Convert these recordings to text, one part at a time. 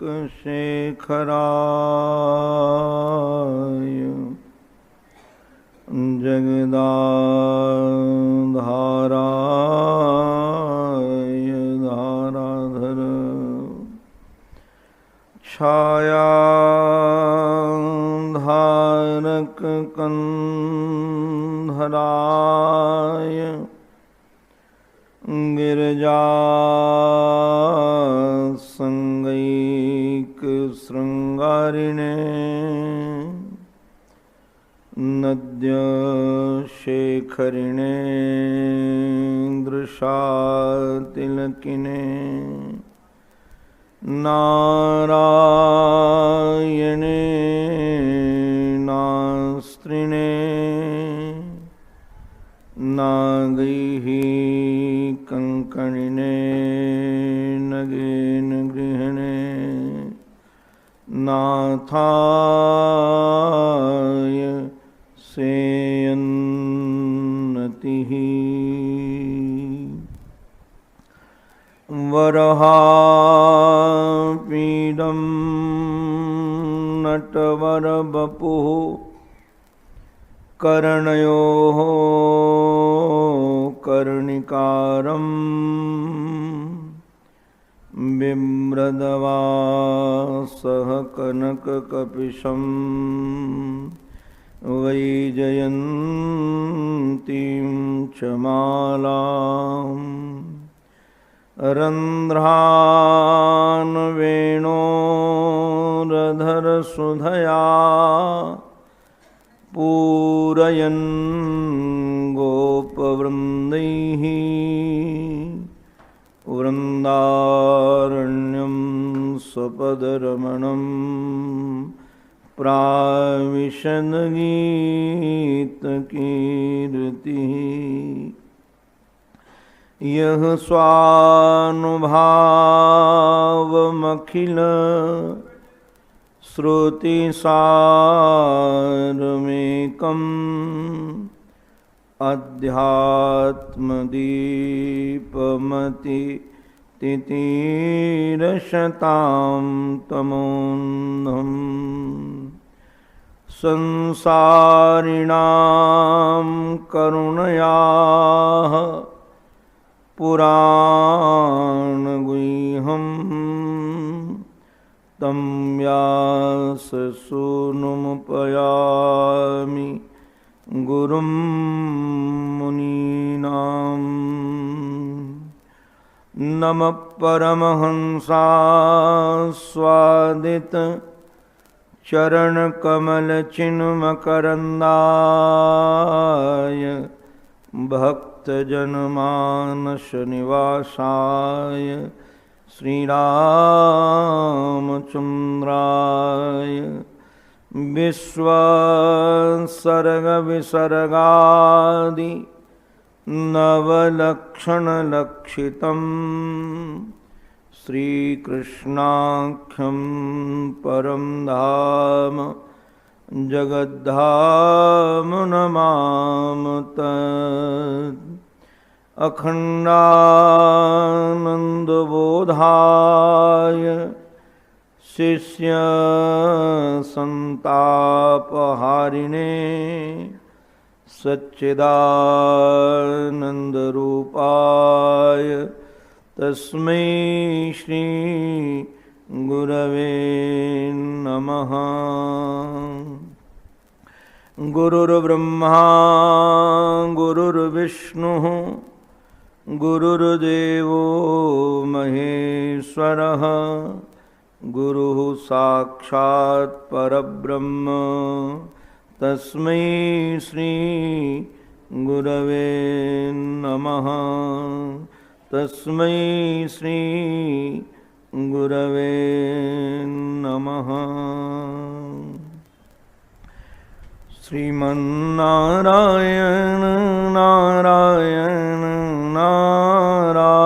शेखराय जगदाधाराय धाराधर छायाधारक कंधराय Girija संगैक श्रृंगारिणे नद्य शेखरिणे दृशातिलकिने नारायणे नास्त्रिणे नागैः कंकणिने again गृहिणे नाथाय सेयन्नतिः वरहापीडं नटवरवपुः कर्णयोः कर्णिकारम् बिभ्रदवासः कनककपिशं वैजयन्तीं च मालाम् रन्ध्रान् वेणोरधरसुधया पूरयन् गोपवृन्दैः वृन्दारण्यं स्वपदरमणं provision गीतकीर्तिः यः स्वानुभावमखिल श्रुतिसारमेकम् अध्यात्मदीपमति तितीरशतां तमोन्धम् संसारिणां करुणयाः पुराणगुह्यम् तं व्याससूनुमुपयामि गुरुं मुनीनां नमः परमहंसास्वादित चरणकमलचिन्मकरन्दाय भक्तजनमानसनिवासाय श्रीरामचन्द्राय विश्वसर्गविसर्गादि नवलक्षणलक्षितं श्रीकृष्णाख्यं परं धाम जगद्धाम नमामि तत् अखण्डानन्दबोधाय शिष्यसन्तापहारिणे सच्चिदानन्दरूपाय तस्मै श्री गुरवे नमः। गुरुर्ब्रह्मा गुरुर्विष्णुः गुरुर्देवो महेश्वरः गुरुः साक्षात् परब्रह्म तस्मै श्री गुरवे नमः। तस्मै श्री गुरवे नमः। श्रीमन्नारायण नारायण नारायण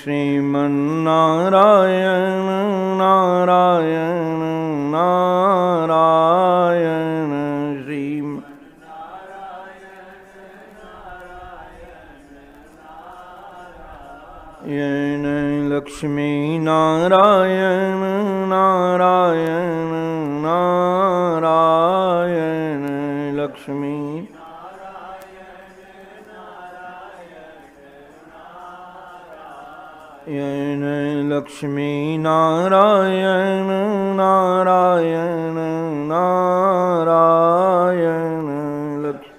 श्रीमन्नारायण नारायण नारायण लक्ष्मी नारायण नारायण नारायण लक्ष्मी लक्ष्मी नारायण नारायण नारायण लक्ष्मी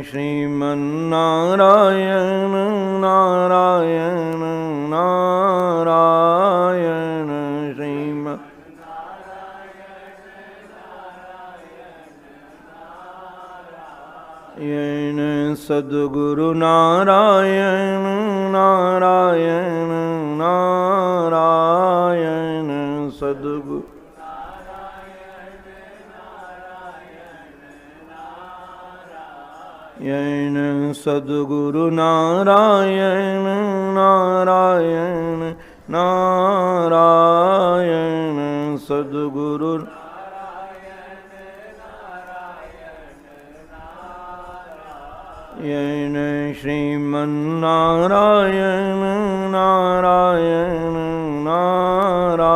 श्रीमन्नारायण नारायण नारायण श्रीमन् सद्गुरु नारायण नारायण नारायण सद्गुरु सद्गुरु नारायण नारायण नारायण सद्गुरु श्रीमन्नारायण नारायण नारायण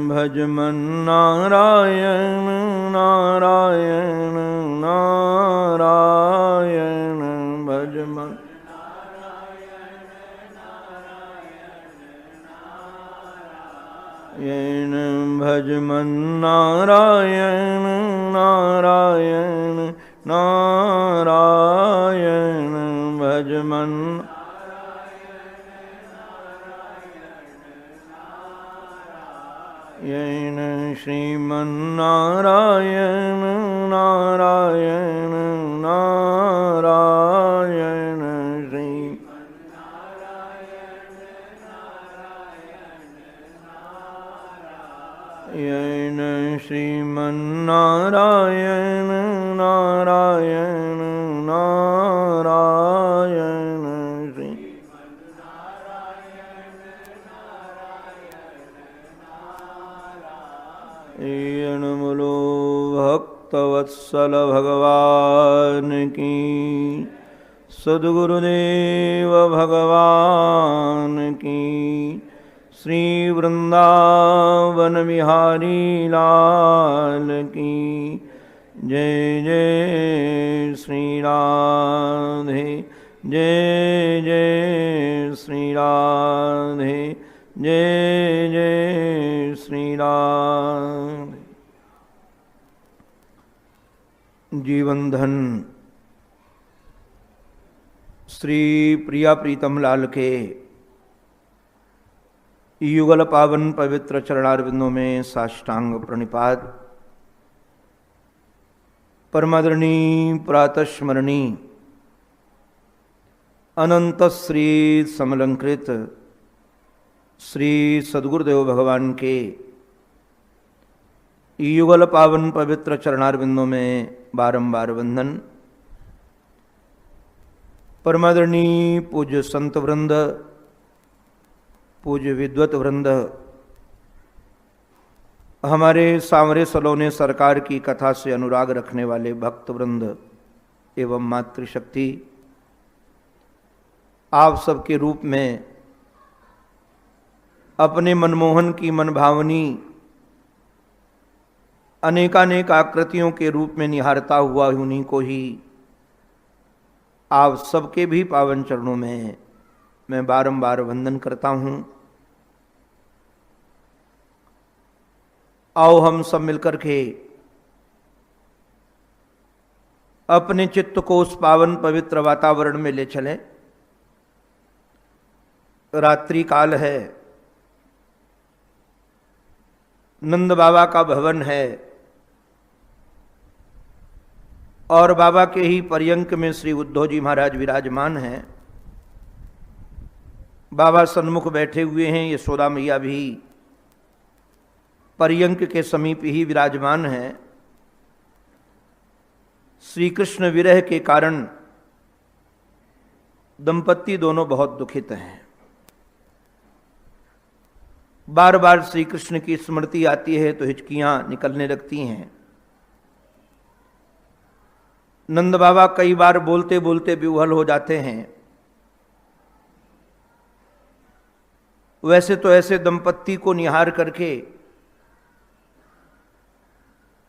भजमन्नारायण नारायण नारायण भजमन् भजमन्नारायण नारायण नारायण भजमन् श्रीमन्नारायण नारायण नारायण श्रीमन्नारायण नारायण नारायण बोलो भक्तवत्सल भगवान की, सद्गुरुदेव भगवान की, श्री वृंदावन बिहारी लाल की जय जय श्री राधे जय जय श्री राधे जय जय श्री राधे। जीवन धन श्री प्रिया प्रीतम लाल के युगल पावन पवित्र चरणारविंदों में साष्टांग प्रणिपात। परमादरणी प्रातस्मरणी अनंत श्री समलंकृत श्री सद्गुरुदेव भगवान के युगल पावन पवित्र चरणारविंदों में बारंबार वंदन। परमादरणी पूज्य संत वृंद, पूज्य विद्वत वृंद, हमारे सांवरे सलोने सरकार की कथा से अनुराग रखने वाले भक्त वृंद एवं मातृशक्ति, आप सबके रूप में अपने मनमोहन की मनभावनी अनेकानेक आकृतियों के रूप में निहारता हुआ उन्हीं को ही आप सबके भी पावन चरणों में मैं बारंबार वंदन करता हूँ। आओ हम सब मिलकर के अपने चित्त को उस पावन पवित्र वातावरण में ले चलें। रात्रि काल है, नंद बाबा का भवन है और बाबा के ही पर्यंक में श्री उद्धव जी महाराज विराजमान हैं। बाबा सन्मुख बैठे हुए हैं, यशोदा मैया भी पर्यंक के समीप ही विराजमान हैं। श्री कृष्ण विरह के कारण दंपत्ति दोनों बहुत दुखित हैं। बार बार श्री कृष्ण की स्मृति आती है तो हिचकियां निकलने लगती हैं। नंद बाबा कई बार बोलते बोलते विह्वल हो जाते हैं। वैसे तो ऐसे दंपत्ति को निहार करके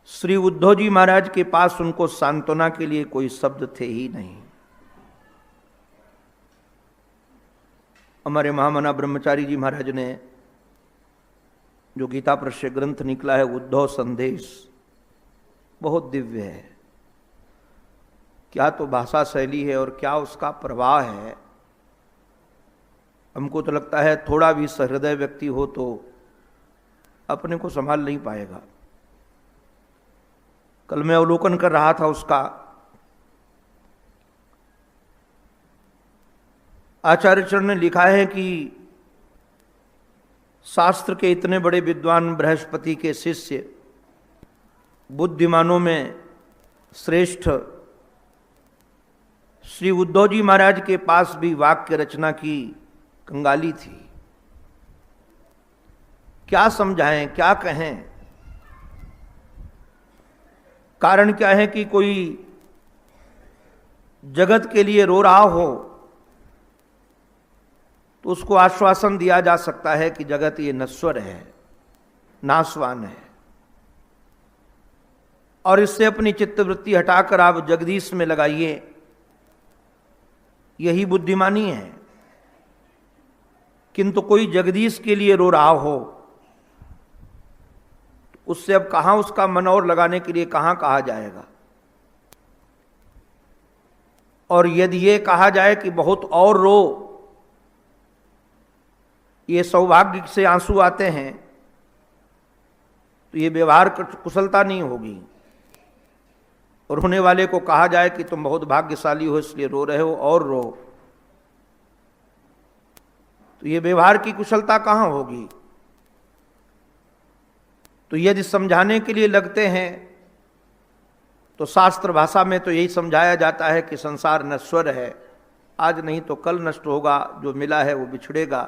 श्री उद्धव जी महाराज के पास उनको सांत्वना के लिए कोई शब्द थे ही नहीं। हमारे महामना ब्रह्मचारी जी महाराज ने जो गीता प्रश्य ग्रंथ निकला है उद्धव संदेश, बहुत दिव्य है। क्या तो भाषा शैली है और क्या उसका प्रवाह है। हमको तो लगता है थोड़ा भी सहृदय व्यक्ति हो तो अपने को संभाल नहीं पाएगा। कल मैं अवलोकन कर रहा था उसका। आचार्य चरण ने लिखा है कि शास्त्र के इतने बड़े विद्वान बृहस्पति के शिष्य, बुद्धिमानों में श्रेष्ठ श्री उद्धव जी महाराज के पास भी वाक्य रचना की कंगाली थी। क्या समझाएं, क्या कहें। कारण क्या है कि कोई जगत के लिए रो रहा हो तो उसको आश्वासन दिया जा सकता है कि जगत ये नश्वर है, नाशवान है, और इससे अपनी चित्तवृत्ति हटाकर आप जगदीश में लगाइए, यही बुद्धिमानी है। किंतु कोई जगदीश के लिए रो रहा हो उससे अब कहां उसका मन और लगाने के लिए कहां कहा जाएगा। और यदि ये कहा जाए कि बहुत और रो, ये सौभाग्य से आंसू आते हैं, तो ये व्यवहार कुशलता नहीं होगी। और रोने वाले को कहा जाए कि तुम बहुत भाग्यशाली हो इसलिए रो रहे हो और रो, तो ये व्यवहार की कुशलता कहां होगी। तो यदि समझाने के लिए लगते हैं तो शास्त्र भाषा में तो यही समझाया जाता है कि संसार नश्वर है, आज नहीं तो कल नष्ट होगा, जो मिला है वो बिछड़ेगा।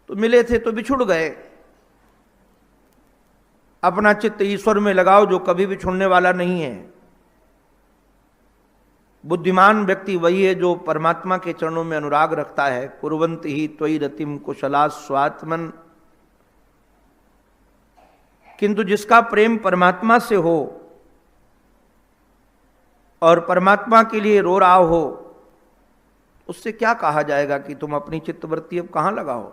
तो मिले थे तो बिछुड़ गए। अपना चित्त ईश्वर में लगाओ जो कभी भी छोड़ने वाला नहीं है। बुद्धिमान व्यक्ति वही है जो परमात्मा के चरणों में अनुराग रखता है। कुर्वन्ति ही त्वयि रतिम कुशला स्वात्मन। किंतु जिसका प्रेम परमात्मा से हो और परमात्मा के लिए रो रहा हो, उससे क्या कहा जाएगा कि तुम अपनी चित्तवृत्ति अब कहां लगाओ।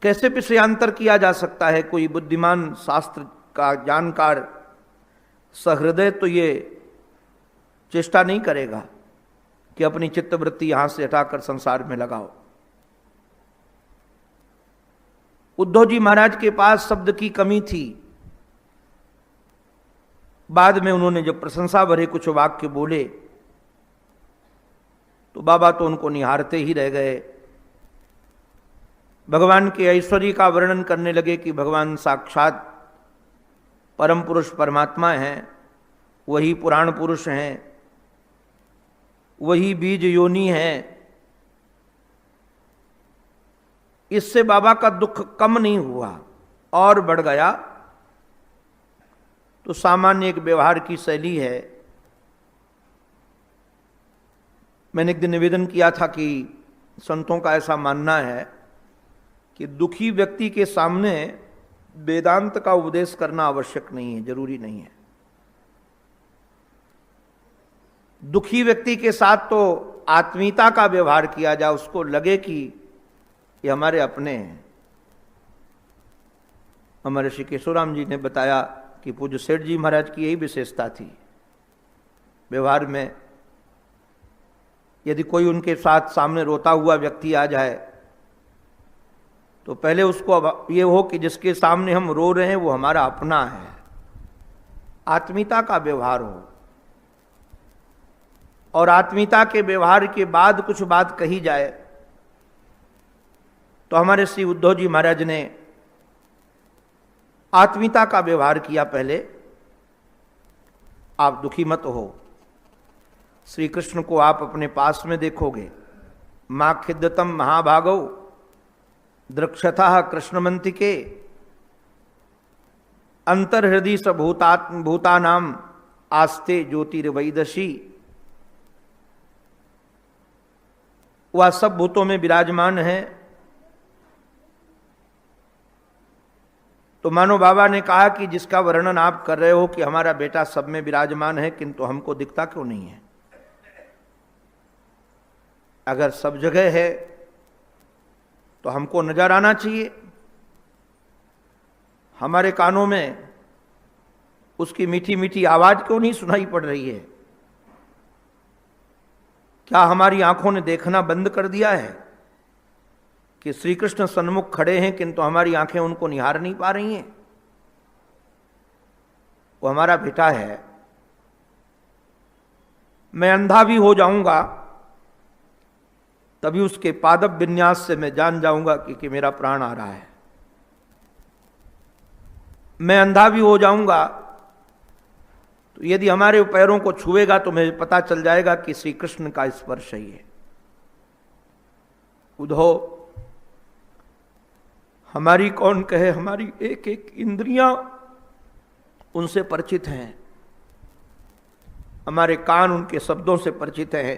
कैसे विषयांतर किया जा सकता है। कोई बुद्धिमान शास्त्र का जानकार सहृदय तो ये चेष्टा नहीं करेगा कि अपनी चित्तवृत्ति यहां से हटाकर संसार में लगाओ। उद्धव जी महाराज के पास शब्द की कमी थी। बाद में उन्होंने जब प्रशंसा भरे कुछ वाक्य बोले तो बाबा तो उनको निहारते ही रह गए। भगवान के ऐश्वर्य का वर्णन करने लगे कि भगवान साक्षात परम पुरुष परमात्मा हैं, वही पुराण पुरुष हैं, वही बीज योनि हैं। इससे बाबा का दुख कम नहीं हुआ और बढ़ गया। तो सामान्य एक व्यवहार की शैली है। मैंने एक दिन निवेदन किया था कि संतों का ऐसा मानना है कि दुखी व्यक्ति के सामने वेदांत का उपदेश करना आवश्यक नहीं है, जरूरी नहीं है। दुखी व्यक्ति के साथ तो आत्मीयता का व्यवहार किया जाए, उसको लगे कि ये हमारे अपने हैं। हमारे श्री केशवराम जी ने बताया कि पूज्य सेठ जी महाराज की यही विशेषता थी व्यवहार में। यदि कोई उनके साथ सामने रोता हुआ व्यक्ति आ जाए तो पहले उसको ये हो कि जिसके सामने हम रो रहे हैं वो हमारा अपना है, आत्मीयता का व्यवहार हो। और आत्मीयता के व्यवहार के बाद कुछ बात कही जाए तो हमारे श्री उद्धव जी महाराज ने आत्मीयता का व्यवहार किया। पहले आप दुखी मत हो, श्री कृष्ण को आप अपने पास में देखोगे, मां खिद्दतम महाभागौ द्रक्षथा कृष्णमंतिके अंतर्हृदय स भूतानाम आस्ते ज्योतिर्वैदशी। वह सब भूतों में विराजमान है। तो मानो बाबा ने कहा कि जिसका वर्णन आप कर रहे हो कि हमारा बेटा सब में विराजमान है, किंतु हमको दिखता क्यों नहीं है? अगर सब जगह है तो हमको नजर आना चाहिए। हमारे कानों में उसकी मीठी मीठी आवाज क्यों नहीं सुनाई पड़ रही है? क्या हमारी आंखों ने देखना बंद कर दिया है कि श्री कृष्ण सन्मुख खड़े हैं किंतु हमारी आंखें उनको निहार नहीं पा रही हैं? वो हमारा बेटा है। मैं अंधा भी हो जाऊंगा तभी उसके पादप विन्यास से मैं जान जाऊंगा कि मेरा प्राण आ रहा है। मैं अंधा भी हो जाऊंगा तो यदि हमारे पैरों को छुएगा तो मुझे पता चल जाएगा कि श्री कृष्ण का स्पर्श ही है। उद्धो हमारी कौन कहे, हमारी एक एक इंद्रियां उनसे परिचित हैं। हमारे कान उनके शब्दों से परिचित है,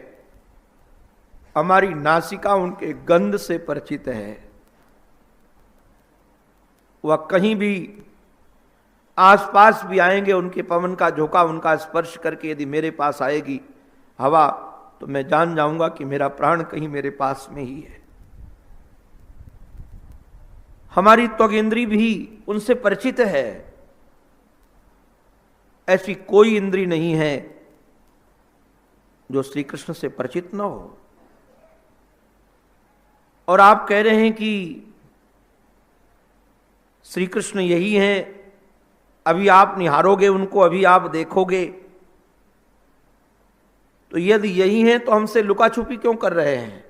हमारी नासिका उनके गंध से परिचित है। वह कहीं भी आसपास भी आएंगे, उनके पवन का झोंका उनका स्पर्श करके यदि मेरे पास आएगी हवा, तो मैं जान जाऊंगा कि मेरा प्राण कहीं मेरे पास में ही है। हमारी त्वगिंद्री भी उनसे परिचित है। ऐसी कोई इंद्री नहीं है जो श्री कृष्ण से परिचित न हो। और आप कह रहे हैं कि श्री कृष्ण यही हैं, अभी आप निहारोगे उनको, अभी आप देखोगे। तो यदि यही हैं तो हमसे लुका छुपी क्यों कर रहे हैं?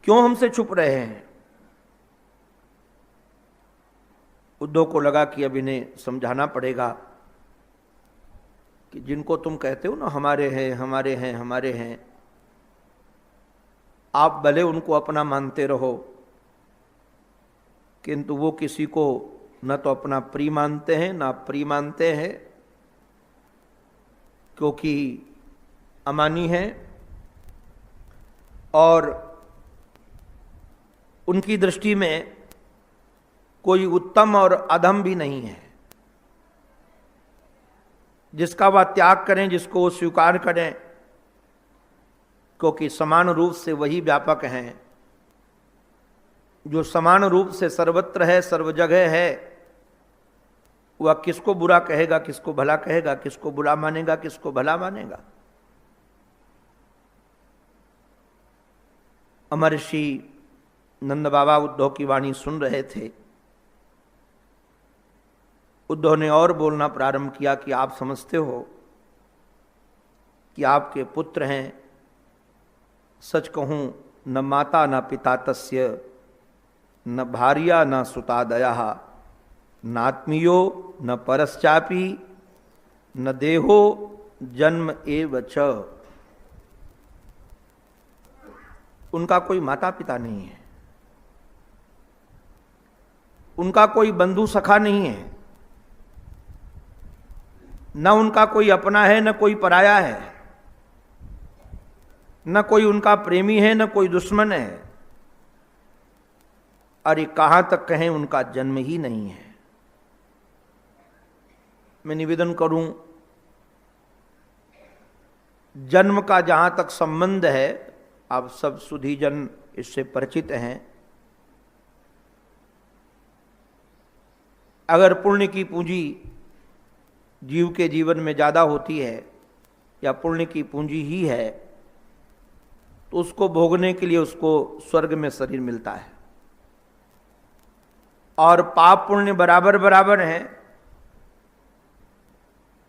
क्यों हमसे छुप रहे हैं? उद्धव को लगा कि अब इन्हें समझाना पड़ेगा कि जिनको तुम कहते हो ना हमारे हैं हमारे हैं हमारे हैं, आप भले उनको अपना मानते रहो किंतु वो किसी को न तो अपना प्रिय मानते हैं ना प्रिय मानते हैं, क्योंकि अमानी है और उनकी दृष्टि में कोई उत्तम और अधम भी नहीं है। जिसका वह त्याग करें, जिसको वो स्वीकार करें, क्योंकि समान रूप से वही व्यापक हैं। जो समान रूप से सर्वत्र है, सर्व जगह है, वह किसको बुरा कहेगा, किसको भला कहेगा, किसको बुरा मानेगा, किसको भला मानेगा। अमर्षि नंद बाबा उद्धव की वाणी सुन रहे थे। उद्धव ने और बोलना प्रारंभ किया कि आप समझते हो कि आपके पुत्र हैं। सच कहूं, न माता न पिता तस्य, न भार्या न सुतादया, नात्मीयो न परश्चापी, न देहो जन्म एव च। उनका कोई माता पिता नहीं है, उनका कोई बंधु सखा नहीं है, न उनका कोई अपना है न कोई पराया है, न कोई उनका प्रेमी है न कोई दुश्मन है। अरे कहां तक कहें उनका जन्म ही नहीं है। मैं निवेदन करूं, जन्म का जहां तक संबंध है, आप सब सुधीजन इससे परिचित हैं। अगर पुण्य की पूंजी जीव के जीवन में ज्यादा होती है या पुण्य की पूंजी ही है, तो उसको भोगने के लिए उसको स्वर्ग में शरीर मिलता है। और पाप पुण्य बराबर बराबर है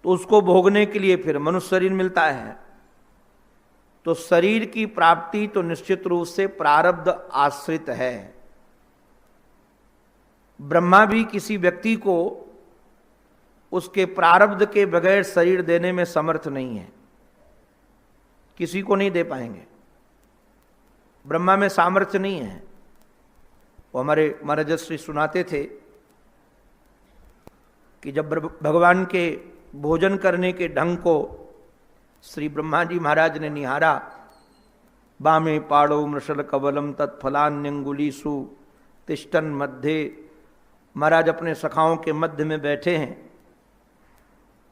तो उसको भोगने के लिए फिर मनुष्य शरीर मिलता है। तो शरीर की प्राप्ति तो निश्चित रूप से प्रारब्ध आश्रित है। ब्रह्मा भी किसी व्यक्ति को उसके प्रारब्ध के बगैर शरीर देने में समर्थ नहीं है, किसी को नहीं दे पाएंगे। ब्रह्मा में सामर्थ्य नहीं है। वो हमारे महाराज श्री सुनाते थे कि जब भगवान के भोजन करने के ढंग को श्री ब्रह्मा जी महाराज ने निहारा, बामे पाड़ो मृषल कवलम तत्फलान्यंगुलीसु तिष्ठन मध्य, महाराज अपने सखाओं के मध्य में बैठे हैं,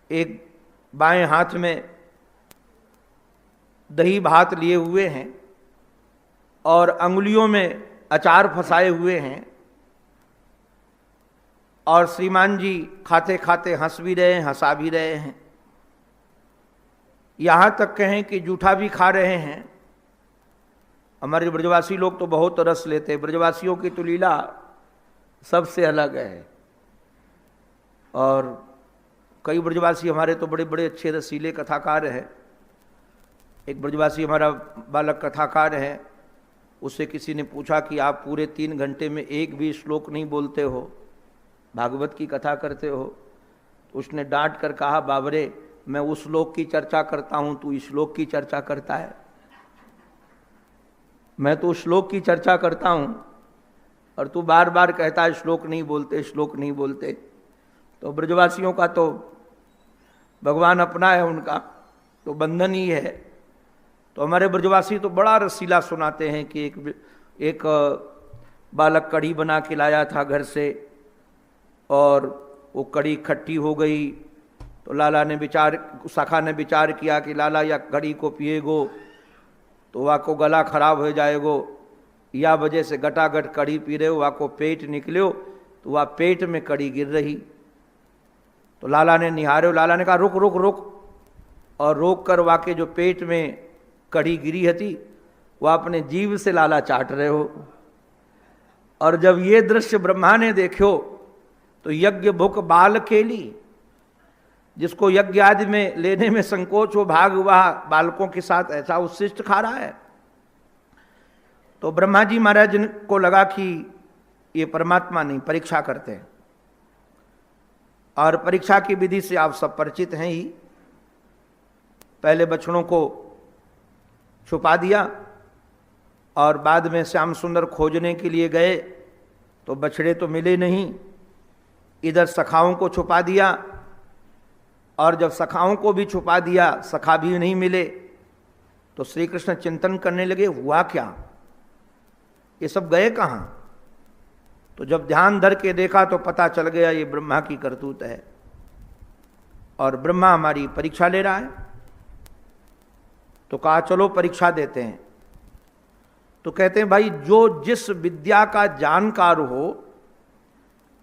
एक बाएं हाथ में दही भात लिए हुए हैं और अंगुलियों में अचार फंसाए हुए हैं, और श्रीमान जी खाते खाते हंस भी रहे हैं, हंसा भी रहे हैं, यहाँ तक कहें कि जूठा भी खा रहे हैं। हमारे ब्रजवासी लोग तो बहुत रस लेते हैं, ब्रजवासियों की तो लीला सबसे अलग है। और कई ब्रजवासी हमारे तो बड़े बड़े अच्छे रसीले कथाकार हैं। एक ब्रजवासी हमारा बालक कथाकार है, उससे किसी ने पूछा कि आप पूरे 3 घंटे में एक भी श्लोक नहीं बोलते हो, भागवत की कथा करते हो? तो उसने डांट कर कहा, बाबरे मैं उस श्लोक की चर्चा करता हूं, तू इस श्लोक की चर्चा करता है। मैं तो उस श्लोक की चर्चा करता हूं और तू बार बार कहता है श्लोक नहीं बोलते, श्लोक नहीं बोलते। तो ब्रजवासियों का तो भगवान अपना है, उनका तो बंधन ही है। तो हमारे ब्रजवासी तो बड़ा रसीला सुनाते हैं कि एक बालक कढ़ी बना के लाया था घर से, और वो कढ़ी खट्टी हो गई। तो लाला ने सखा ने विचार किया कि लाला या कढ़ी को पिएगो तो वह को गला खराब हो जाएगो, या वजह से गटागट कढ़ी पी रहे हो, वह को पेट निकलो, तो वह पेट में कढ़ी गिर रही। तो लाला ने निहारे, लाला ने कहा रुक रुक रुक, और रोक कर वह के जो पेट में कढ़ी गिरी हती वह अपने जीव से लाला चाट रहे हो। और जब ये दृश्य ब्रह्मा ने देखो तो यज्ञ भुक बाल केली, जिसको यज्ञ आदि में लेने में संकोच हो, भाग हुआ बालकों के साथ ऐसा उच्छिष्ट खा रहा है। तो ब्रह्मा जी महाराज को लगा कि ये परमात्मा नहीं, परीक्षा करते हैं। और परीक्षा की विधि से आप सब परिचित हैं ही। पहले बछड़ों को छुपा दिया और बाद में श्याम सुंदर खोजने के लिए गए तो बछड़े तो मिले नहीं। इधर सखाओं को छुपा दिया, और जब सखाओं को भी छुपा दिया, सखा भी नहीं मिले। तो श्री कृष्ण चिंतन करने लगे, हुआ क्या, ये सब गए कहाँ? तो जब ध्यान धर के देखा तो पता चल गया ये ब्रह्मा की करतूत है, और ब्रह्मा हमारी परीक्षा ले रहा है। तो कहा चलो परीक्षा देते हैं। तो कहते हैं भाई जो जिस विद्या का जानकार हो,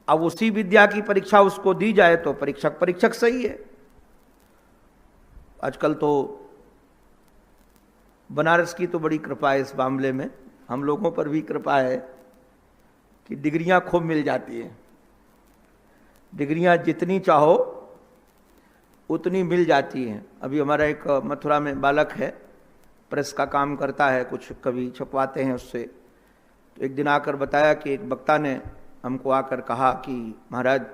अब उसी विद्या की परीक्षा उसको दी जाए तो परीक्षक सही है। आजकल तो बनारस की तो बड़ी कृपा है इस मामले में, हम लोगों पर भी कृपा है कि डिग्रियां खूब मिल जाती हैं। डिग्रियां जितनी चाहो उतनी मिल जाती हैं। अभी हमारा एक मथुरा में बालक है, प्रेस का काम करता है, कुछ कभी छपवाते हैं उससे। तो एक दिन आकर बताया कि एक वक्ता ने हमको आकर कहा कि महाराज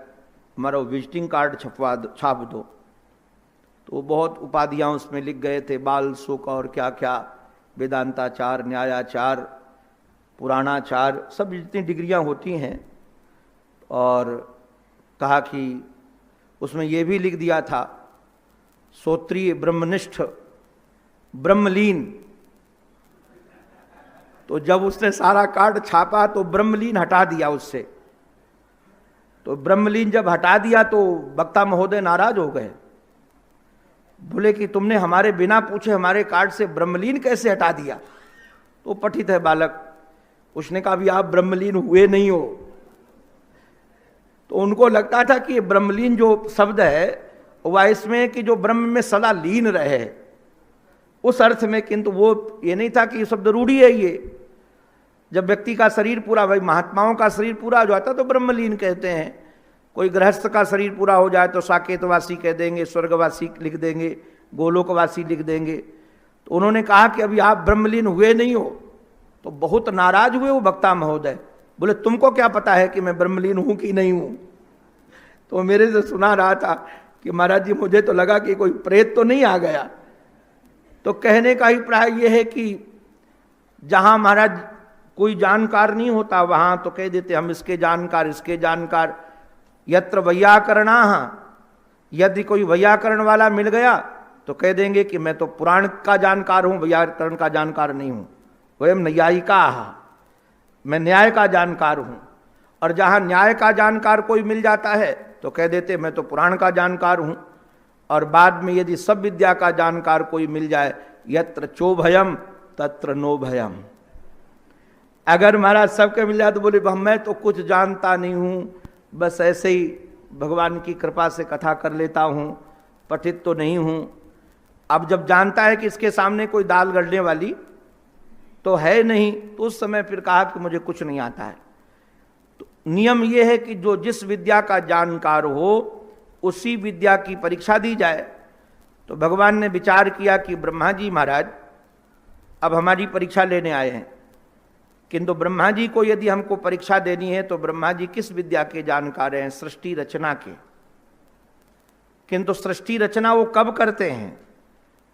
हमारा विजिटिंग कार्ड छाप दो। तो बहुत उपाधियाँ उसमें लिख गए थे, बाल सुख और क्या क्या, वेदांताचार, न्यायाचार, पुराणाचार, सब जितनी डिग्रियाँ होती हैं। और कहा कि उसमें ये भी लिख दिया था श्रोत्रिय ब्रह्मनिष्ठ ब्रह्मलीन। तो जब उसने सारा कार्ड छापा तो ब्रह्मलीन हटा दिया उससे। तो ब्रह्मलीन जब हटा दिया तो वक्ता महोदय नाराज हो गए, बोले कि तुमने हमारे बिना पूछे हमारे कार्ड से ब्रह्मलीन कैसे हटा दिया? तो पठित है बालक, उसने कहा भी आप ब्रह्मलीन हुए नहीं हो। तो उनको लगता था कि ब्रह्मलीन जो शब्द है वह इसमें कि जो ब्रह्म में सदा लीन रहे, उस अर्थ में, किंतु वो ये नहीं था कि ये शब्द रूढ़ी है। ये जब व्यक्ति का शरीर पूरा, भाई महात्माओं का शरीर पूरा हो जाता तो ब्रह्मलीन कहते हैं। कोई गृहस्थ का शरीर पूरा हो जाए तो साकेतवासी कह देंगे, स्वर्गवासी लिख देंगे, गोलोकवासी लिख देंगे। तो उन्होंने कहा कि अभी आप ब्रह्मलीन हुए नहीं हो। तो बहुत नाराज हुए वो वक्ता महोदय, बोले तुमको क्या पता है कि मैं ब्रह्मलीन हूं कि नहीं हूं? तो मेरे से सुना रहा था कि महाराज जी मुझे तो लगा कि कोई प्रेत तो नहीं आ गया। तो कहने का अभिप्राय यह है कि जहां महाराज कोई जानकार नहीं होता वहां तो कह देते हम इसके जानकार। यत्र वैयाकरणा, यदि कोई वैयाकरण वाला मिल गया तो कह देंगे कि मैं तो पुराण का जानकार हूं, वैयाकरण का जानकार नहीं हूं। वयम न्यायिका, मैं न्याय का जानकार हूं। और जहां न्याय का जानकार कोई मिल जाता है तो कह देते मैं तो पुराण का जानकार हूं। और बाद में यदि सब विद्या का जानकार कोई मिल जाए, यत्र चोभयम तत्र नो भयम। अगर महाराज सबके मिल जाए तो बोले मैं तो कुछ जानता नहीं हूं, बस ऐसे ही भगवान की कृपा से कथा कर लेता हूं, पठित तो नहीं हूं। अब जब जानता है कि इसके सामने कोई दाल गढ़ने वाली तो है नहीं, तो उस समय फिर कहा कि मुझे कुछ नहीं आता है। तो नियम यह है कि जो जिस विद्या का जानकार हो उसी विद्या की परीक्षा दी जाए। तो भगवान ने विचार किया कि ब्रह्मा जी महाराज अब हमारी परीक्षा लेने आए हैं, किंतु ब्रह्मा जी को यदि हमको परीक्षा देनी है तो ब्रह्मा जी किस विद्या के जानकार हैं? सृष्टि रचना के। किंतु सृष्टि रचना वो कब करते हैं?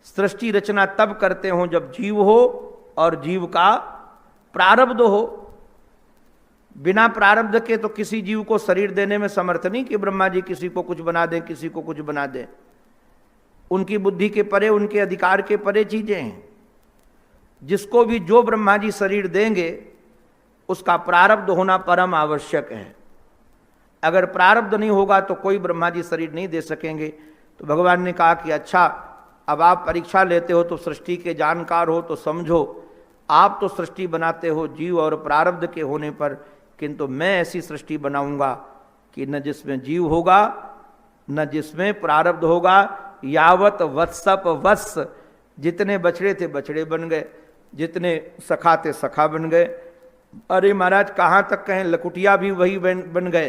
सृष्टि रचना तब करते हो जब जीव हो और जीव का प्रारब्ध हो। बिना प्रारब्ध के तो किसी जीव को शरीर देने में समर्थ नहीं कि ब्रह्मा जी किसी को कुछ बना दें, किसी को कुछ बना दें। उनकी बुद्धि के परे, उनके अधिकार के परे चीजें हैं। जिसको भी जो ब्रह्मा जी शरीर देंगे उसका प्रारब्ध होना परम आवश्यक है। अगर प्रारब्ध नहीं होगा तो कोई ब्रह्मा जी शरीर नहीं दे सकेंगे। तो भगवान ने कहा कि अच्छा, अब आप परीक्षा लेते हो तो सृष्टि के जानकार हो तो समझो, आप तो सृष्टि बनाते हो जीव और प्रारब्ध के होने पर, किंतु मैं ऐसी सृष्टि बनाऊंगा कि न जिसमें जीव होगा न जिसमें प्रारब्ध होगा। यावत वत्सप वत्स, जितने बछड़े थे बछड़े बन गए, जितने सखा थे सखा बन गए। अरे महाराज कहाँ तक कहें, लकुटिया भी वही बन गए।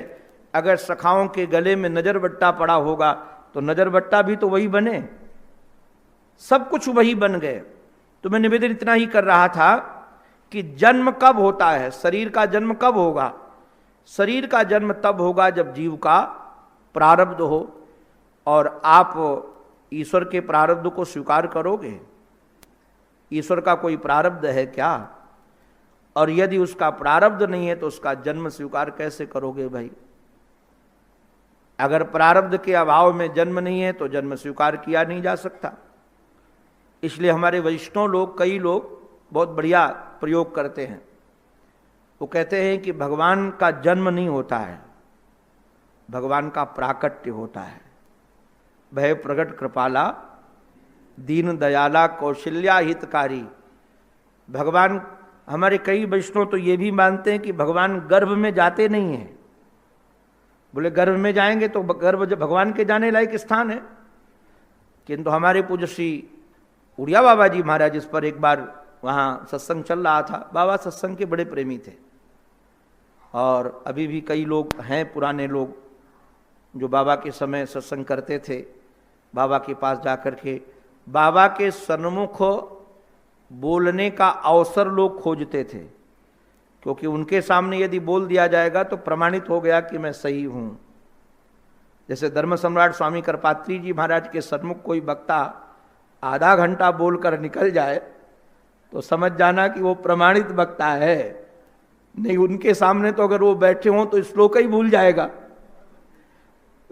अगर सखाओं के गले में नजर बट्टा पड़ा होगा तो नजर बट्टा भी तो वही बने, सब कुछ वही बन गए। तो मैं निवेदन इतना ही कर रहा था कि जन्म कब होता है, शरीर का जन्म कब होगा? शरीर का जन्म तब होगा जब जीव का प्रारब्ध हो। और आप ईश्वर के प्रारब्ध को स्वीकार करोगे? ईश्वर का कोई प्रारब्ध है क्या? और यदि उसका प्रारब्ध नहीं है तो उसका जन्म स्वीकार कैसे करोगे भाई? अगर प्रारब्ध के अभाव में जन्म नहीं है तो जन्म स्वीकार किया नहीं जा सकता। इसलिए हमारे वैष्णव लोग, कई लोग बहुत बढ़िया प्रयोग करते हैं। वो कहते हैं कि भगवान का जन्म नहीं होता है, भगवान का प्राकट्य होता है। भय प्रगट कृपाला दीन दयाला कौशल्या हितकारी। भगवान, हमारे कई वैष्णव तो ये भी मानते हैं कि भगवान गर्भ में जाते नहीं हैं। बोले गर्भ में जाएंगे तो गर्भ भगवान के जाने लायक स्थान है। किंतु हमारे पूज्य श्री उड़िया बाबा जी महाराज, इस पर एक बार वहाँ सत्संग चल रहा था। बाबा सत्संग के बड़े प्रेमी थे और अभी भी कई लोग हैं पुराने लोग जो बाबा के समय सत्संग करते थे। बाबा के पास जाकर के बाबा के सन्मुख बोलने का अवसर लोग खोजते थे, क्योंकि उनके सामने यदि बोल दिया जाएगा तो प्रमाणित हो गया कि मैं सही हूं। जैसे धर्म सम्राट स्वामी करपात्री जी महाराज के सन्मुख कोई वक्ता आधा घंटा बोलकर निकल जाए तो समझ जाना कि वो प्रमाणित वक्ता है। नहीं, उनके सामने तो अगर वो बैठे हों तो श्लोक ही भूल जाएगा,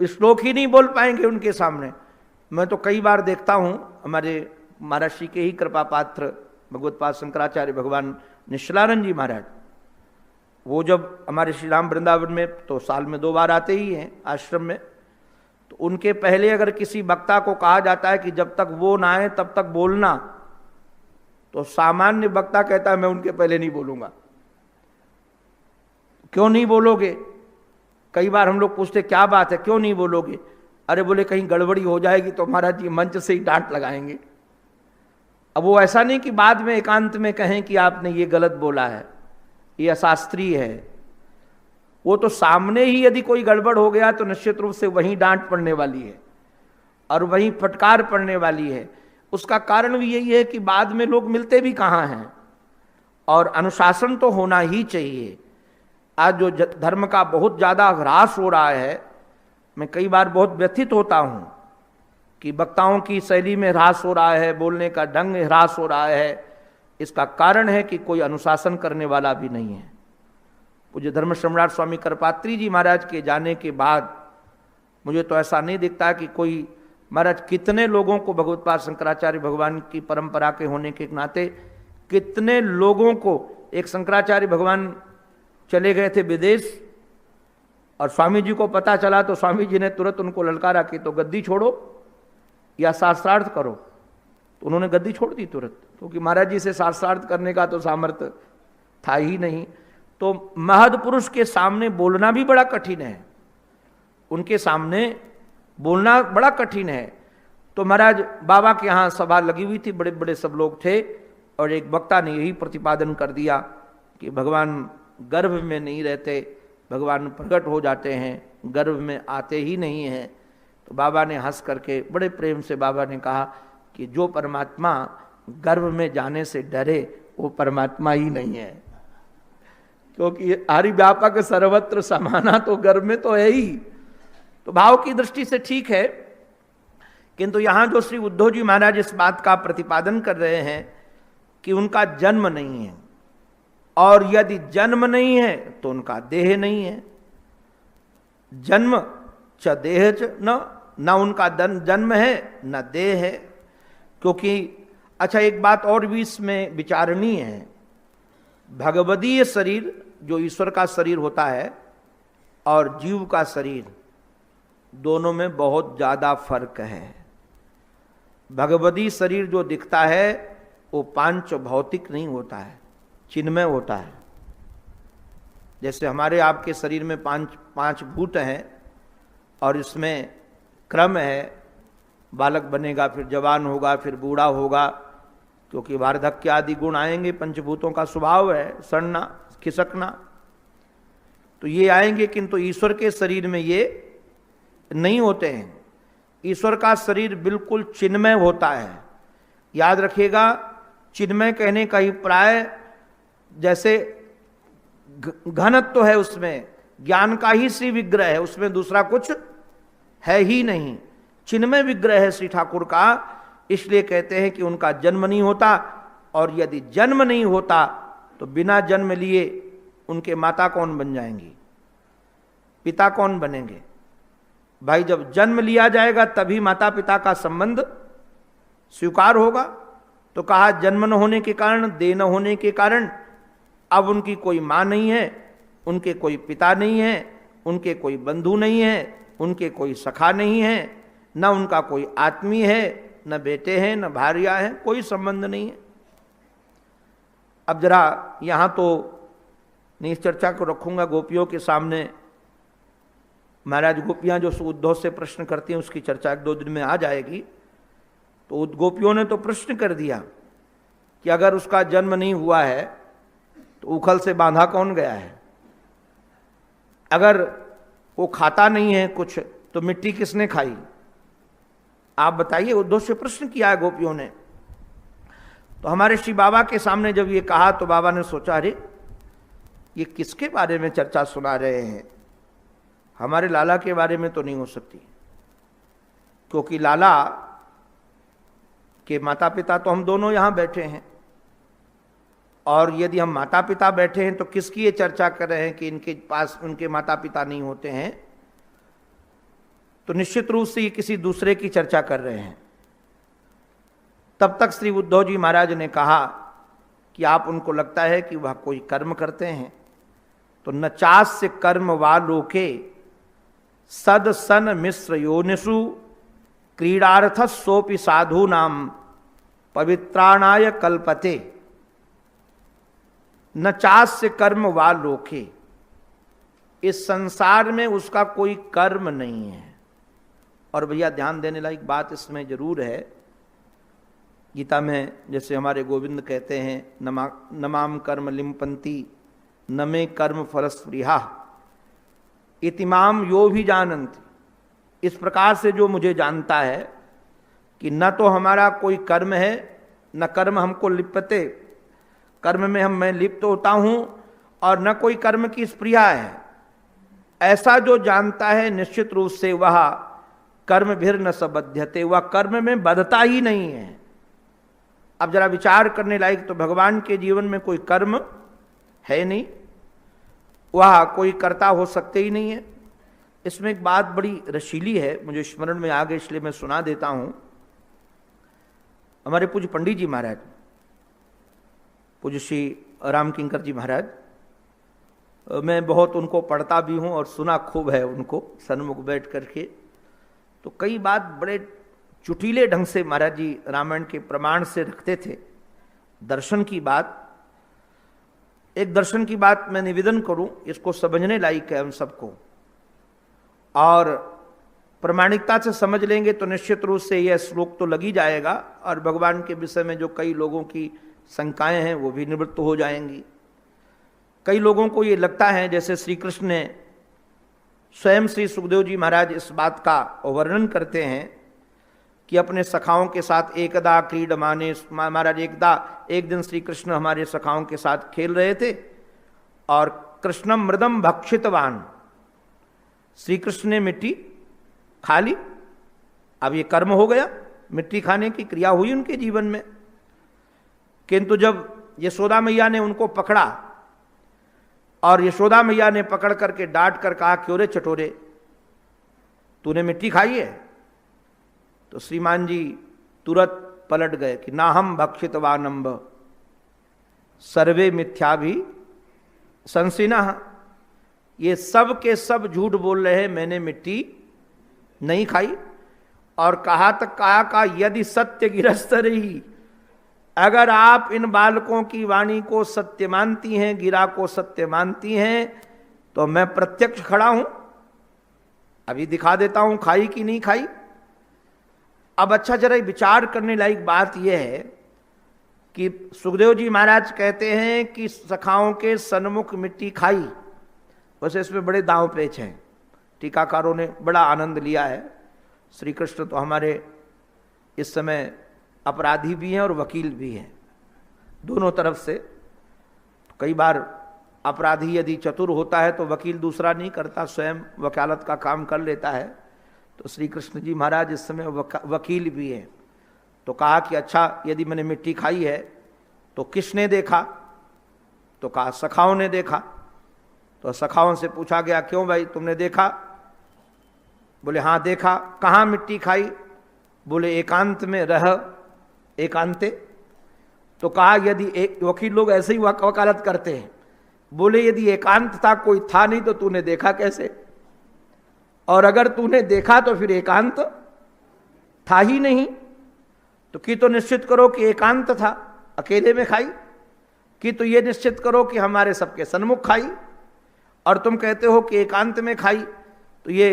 श्लोक ही नहीं बोल पाएंगे उनके सामने। मैं तो कई बार देखता हूं, हमारे महाराज श्री के ही कृपा पात्र भगवत्पाद शंकराचार्य भगवान निश्चलानंद जी महाराज, वो जब हमारे श्री राम वृंदावन में तो साल में 2 बार आते ही हैं आश्रम में, तो उनके पहले अगर किसी वक्ता को कहा जाता है कि जब तक वो ना आए तब तक बोलना, तो सामान्य वक्ता कहता है मैं उनके पहले नहीं बोलूंगा। क्यों नहीं बोलोगे? कई बार हम लोग पूछते क्या बात है, क्यों नहीं बोलोगे? अरे बोले कहीं गड़बड़ी हो जाएगी तो महाराज जी मंच से ही डांट लगाएंगे। अब वो ऐसा नहीं कि बाद में एकांत में कहें कि आपने ये गलत बोला है, ये अशास्त्रीय है। वो तो सामने ही यदि कोई गड़बड़ हो गया तो निश्चित रूप से वहीं डांट पड़ने वाली है और वहीं फटकार पड़ने वाली है। उसका कारण भी यही है कि बाद में लोग मिलते भी कहाँ हैं, और अनुशासन तो होना ही चाहिए। आज जो धर्म का बहुत ज़्यादा ह्रास हो रहा है, मैं कई बार बहुत व्यथित होता हूँ कि वक्ताओं की शैली में ह्रास हो रहा है, बोलने का ढंग ह्रास हो रहा है, इसका कारण है कि कोई अनुशासन करने वाला भी नहीं है। पूज्य धर्म सम्राट स्वामी करपात्री जी महाराज के जाने के बाद मुझे तो ऐसा नहीं दिखता कि कोई, महाराज कितने लोगों को भगवत्पाद शंकराचार्य भगवान की परंपरा के होने के नाते कितने लोगों को, एक शंकराचार्य भगवान चले गए थे विदेश और स्वामी जी को पता चला तो स्वामी जी ने तुरंत उनको ललकारा कि तो गद्दी छोड़ो या शास्त्रार्थ करो, तो उन्होंने गद्दी छोड़ दी तुरंत, क्योंकि महाराज जी से शास्त्रार्थ करने का तो सामर्थ्य था ही नहीं। तो महद पुरुष के सामने बोलना भी बड़ा कठिन है, उनके सामने बोलना बड़ा कठिन है। तो महाराज बाबा के यहाँ सभा लगी हुई थी, बड़े बड़े सब लोग थे, और एक वक्ता ने यही प्रतिपादन कर दिया कि भगवान गर्भ में नहीं रहते, भगवान प्रकट हो जाते हैं, गर्भ में आते ही नहीं हैं। तो बाबा ने हंस करके बड़े प्रेम से बाबा ने कहा कि जो परमात्मा गर्भ में जाने से डरे वो परमात्मा ही नहीं है, क्योंकि हरि व्यापक सर्वत्र समाना तो गर्भ में तो है ही। तो भाव की दृष्टि से ठीक है, किंतु यहां जो श्री उद्धव जी महाराज इस बात का प्रतिपादन कर रहे हैं कि उनका जन्म नहीं है, और यदि जन्म नहीं है तो उनका देह नहीं है। जन्म च देह च न उनका जन्म है न देह है। क्योंकि अच्छा एक बात और भी इसमें विचारणीय है, भगवदीय शरीर जो ईश्वर का शरीर होता है और जीव का शरीर, दोनों में बहुत ज्यादा फर्क है। भगवदीय शरीर जो दिखता है वो पांच भौतिक नहीं होता है, चिन्मय होता है। जैसे हमारे आपके शरीर में पांच भूत हैं और इसमें क्रम है, बालक बनेगा, फिर जवान होगा, फिर बूढ़ा होगा, क्योंकि वार्धक्य आदि गुण आएंगे, पंचभूतों का स्वभाव है, सड़ना खिसकना, तो ये आएंगे। किंतु ईश्वर के शरीर में ये नहीं होते हैं। ईश्वर का शरीर बिल्कुल चिन्मय होता है। याद रखिएगा, चिन्मय कहने का ही प्राय जैसे घनत्व तो है, उसमें ज्ञान का ही श्री विग्रह है, उसमें दूसरा कुछ है ही नहीं। चिन्मय विग्रह है श्री ठाकुर का, इसलिए कहते हैं कि उनका जन्म नहीं होता। और यदि जन्म नहीं होता तो बिना जन्म लिए उनके माता कौन बन जाएंगी, पिता कौन बनेंगे? भाई जब जन्म लिया जाएगा तभी माता पिता का संबंध स्वीकार होगा। तो कहा जन्म न होने के कारण, देह न होने के कारण अब उनकी कोई मां नहीं है, उनके कोई पिता नहीं है, उनके कोई बंधु नहीं है, उनके कोई सखा नहीं है, न उनका कोई आत्मीय है, न बेटे हैं, न भार्या है, कोई संबंध नहीं है। अब जरा यहां तो नहीं, इस चर्चा को रखूंगा गोपियों के सामने। महाराज गोपियां जो उद्धव से प्रश्न करती हैं उसकी चर्चा एक दो दिन में आ जाएगी। तो गोपियों ने तो प्रश्न कर दिया कि अगर उसका जन्म नहीं हुआ है तो उखल से बांधा कौन गया है? अगर वो खाता नहीं है कुछ तो मिट्टी किसने खाई? आप बताइए। उद्धव से प्रश्न किया है गोपियों ने। तो हमारे श्री बाबा के सामने जब ये कहा तो बाबा ने सोचा, अरे ये किसके बारे में चर्चा सुना रहे हैं? हमारे लाला के बारे में तो नहीं हो सकती, क्योंकि लाला के माता पिता तो हम दोनों यहां बैठे हैं, और यदि हम माता पिता बैठे हैं तो किसकी ये चर्चा कर रहे हैं कि इनके पास उनके माता पिता नहीं होते हैं? तो निश्चित रूप से ये किसी दूसरे की चर्चा कर रहे हैं। तब तक श्री उद्धव जी महाराज ने कहा कि आप उनको लगता है कि वह कोई कर्म करते हैं? तो नचास्य कर्म वालोके सद सन मिश्र योनिषु क्रीडार्थ सोपि साधु नाम पवित्राणाय कल्पते। नचास्य कर्म वालोके, इस संसार में उसका कोई कर्म नहीं है। और भैया ध्यान देने लायक बात इसमें जरूर है, गीता में जैसे हमारे गोविंद कहते हैं, नमाम कर्म लिम्पंती न मे कर्म फलस्पृहा इतिमाम यो भी जानन्ति। इस प्रकार से जो मुझे जानता है कि न तो हमारा कोई कर्म है, न कर्म हमको लिप्यते, कर्म में मैं लिप्त होता हूं, और न कोई कर्म की स्पृहा है, ऐसा जो जानता है निश्चित रूप से वह कर्म भीर न सबध्यते, वह कर्म में बधता ही नहीं है। अब जरा विचार करने लायक, तो भगवान के जीवन में कोई कर्म है नहीं, वह कोई कर्ता हो सकते ही नहीं है। इसमें एक बात बड़ी रसीली है, मुझे स्मरण में आ गई, इसलिए मैं सुना देता हूं। हमारे पूज्य पंडित जी महाराज, पूज्य श्री राम किंकर जी महाराज, मैं बहुत उनको पढ़ता भी हूं और सुना खूब है उनको सन्मुख बैठ करके। तो कई बात बड़े चुटीले ढंग से महाराज जी रामायण के प्रमाण से रखते थे। दर्शन की बात, एक दर्शन की बात मैं निवेदन करूं, इसको समझने लायक है हम सबको, और प्रामाणिकता से समझ लेंगे तो निश्चित रूप से यह श्लोक तो लग ही जाएगा, और भगवान के विषय में जो कई लोगों की शंकाएं हैं वो भी निवृत्त हो जाएंगी। कई लोगों को ये लगता है जैसे श्री कृष्ण ने स्वयं, श्री सुखदेव जी महाराज इस बात का वर्णन करते हैं कि अपने सखाओं के साथ एकदा क्रीडमाने, महाराज एक दिन श्री कृष्ण हमारे सखाओं के साथ खेल रहे थे और कृष्णम मृदम भक्षितवान, श्री कृष्ण ने मिट्टी खा ली। अब ये कर्म हो गया, मिट्टी खाने की क्रिया हुई उनके जीवन में। किंतु जब यशोदा मैया ने उनको पकड़ा और यशोदा मैया ने पकड़ करके डांट कर कहा, क्यों रे चटोरे, तूने मिट्टी खाई है? तो श्रीमान जी तुरंत पलट गए कि ना हम भक्षितवानंब सर्वे मिथ्या भी संसिना, ये सब के सब झूठ बोल रहे हैं, मैंने मिट्टी नहीं खाई। और कहा तक कहा यदि सत्य गिरस्त रही, अगर आप इन बालकों की वाणी को सत्य मानती हैं, गिरा को सत्य मानती हैं, तो मैं प्रत्यक्ष खड़ा हूं, अभी दिखा देता हूं खाई कि नहीं खाई। अब अच्छा जरा विचार करने लायक बात यह है कि सुखदेव जी महाराज कहते हैं कि सखाओं के सन्मुख मिट्टी खाई। वैसे इसमें बड़े दांव पेच हैं, टीकाकारों ने बड़ा आनंद लिया है। श्री कृष्ण तो हमारे इस समय अपराधी भी हैं और वकील भी हैं, दोनों तरफ से। कई बार अपराधी यदि चतुर होता है तो वकील दूसरा नहीं करता, स्वयं वकालत का काम कर लेता है। तो श्री कृष्ण जी महाराज इस समय वकील भी हैं। तो कहा कि अच्छा, यदि मैंने मिट्टी खाई है तो किसने देखा? तो कहा सखाओं ने देखा। तो सखाओं से पूछा गया, क्यों भाई तुमने देखा? बोले हाँ देखा। कहाँ मिट्टी खाई? बोले एकांत में रह एकांते। तो कहा यदि एक वकील लोग ऐसे ही वकालत करते हैं, बोले यदि एकांत था, कोई था नहीं, तो तूने देखा कैसे? और अगर तूने देखा तो फिर एकांत था ही नहीं, तो कि तो निश्चित करो कि एकांत था, अकेले में खाई, कि तो ये निश्चित करो कि हमारे सबके सन्मुख खाई, और तुम कहते हो कि एकांत में खाई, तो ये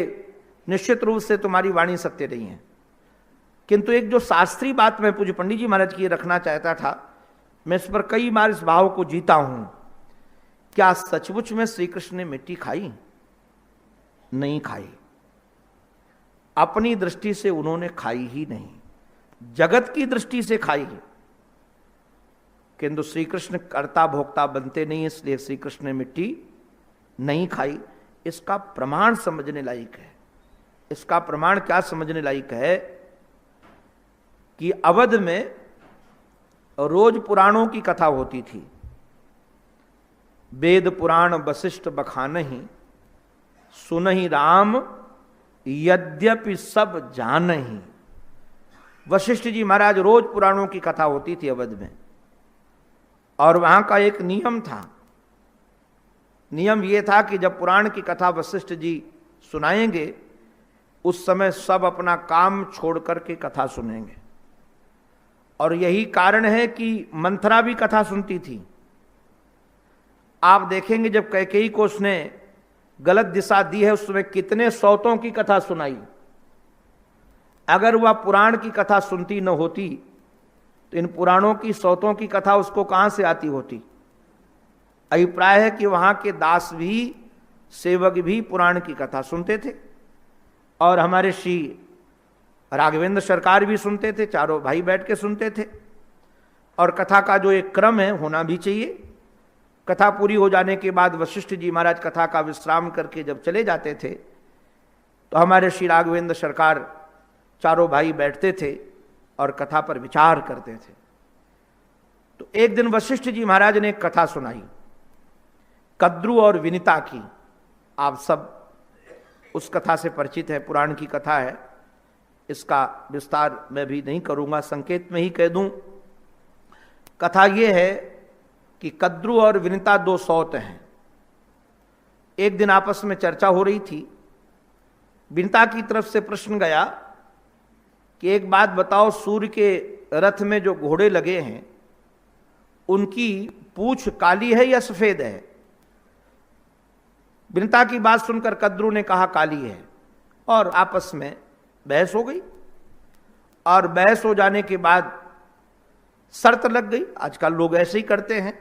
निश्चित रूप से तुम्हारी वाणी सत्य नहीं है। किंतु एक जो शास्त्रीय बात मैं पूज्य पंडित जी महाराज की रखना चाहता था, मैं इस पर कई बार इस भाव को जीता हूं, क्या सचमुच में श्री कृष्ण ने मिट्टी खाई? नहीं खाई। अपनी दृष्टि से उन्होंने खाई ही नहीं, जगत की दृष्टि से खाई। किंतु श्री कृष्ण कर्ता भोक्ता बनते नहीं, इसलिए श्री कृष्ण ने मिट्टी नहीं खाई। इसका प्रमाण समझने लायक है। इसका प्रमाण क्या समझने लायक है कि अवध में रोज पुराणों की कथा होती थी। वेद पुराण वशिष्ठ बखानहि, सुनहि राम यद्यपि सब जानहि। वशिष्ठ जी महाराज रोज पुराणों की कथा होती थी अवध में, और वहां का एक नियम था। नियम यह था कि जब पुराण की कथा वशिष्ठ जी सुनाएंगे, उस समय सब अपना काम छोड़ करके कथा सुनेंगे। और यही कारण है कि मंथरा भी कथा सुनती थी। आप देखेंगे जब कैकेयी को उसने गलत दिशा दी है, उस समय कितने सौतों की कथा सुनाई। अगर वह पुराण की कथा सुनती न होती तो इन पुराणों की सौतों की कथा उसको कहां से आती होती। अभिप्राय है कि वहां के दास भी, सेवक भी पुराण की कथा सुनते थे, और हमारे श्री राघवेंद्र सरकार भी सुनते थे, चारों भाई बैठ के सुनते थे। और कथा का जो एक क्रम है होना भी चाहिए। कथा पूरी हो जाने के बाद वशिष्ठ जी महाराज कथा का विश्राम करके जब चले जाते थे, तो हमारे श्री राघवेंद्र सरकार चारों भाई बैठते थे और कथा पर विचार करते थे तो एक दिन वशिष्ठ जी महाराज ने एक कथा सुनाई कद्रु और विनिता की। आप सब उस कथा से परिचित है, पुराण की कथा है, इसका विस्तार मैं भी नहीं करूंगा, संकेत में ही कह दूं। कथा यह है कि कद्रु और विनिता दो सौत हैं। एक दिन आपस में चर्चा हो रही थी। विनिता की तरफ से प्रश्न गया कि एक बात बताओ, सूर्य के रथ में जो घोड़े लगे हैं उनकी पूंछ काली है या सफेद है? विनिता की बात सुनकर कद्रु ने कहा काली है, और आपस में बहस हो गई। और बहस हो जाने के बाद शर्त लग गई। आजकल लोग ऐसे ही करते हैं,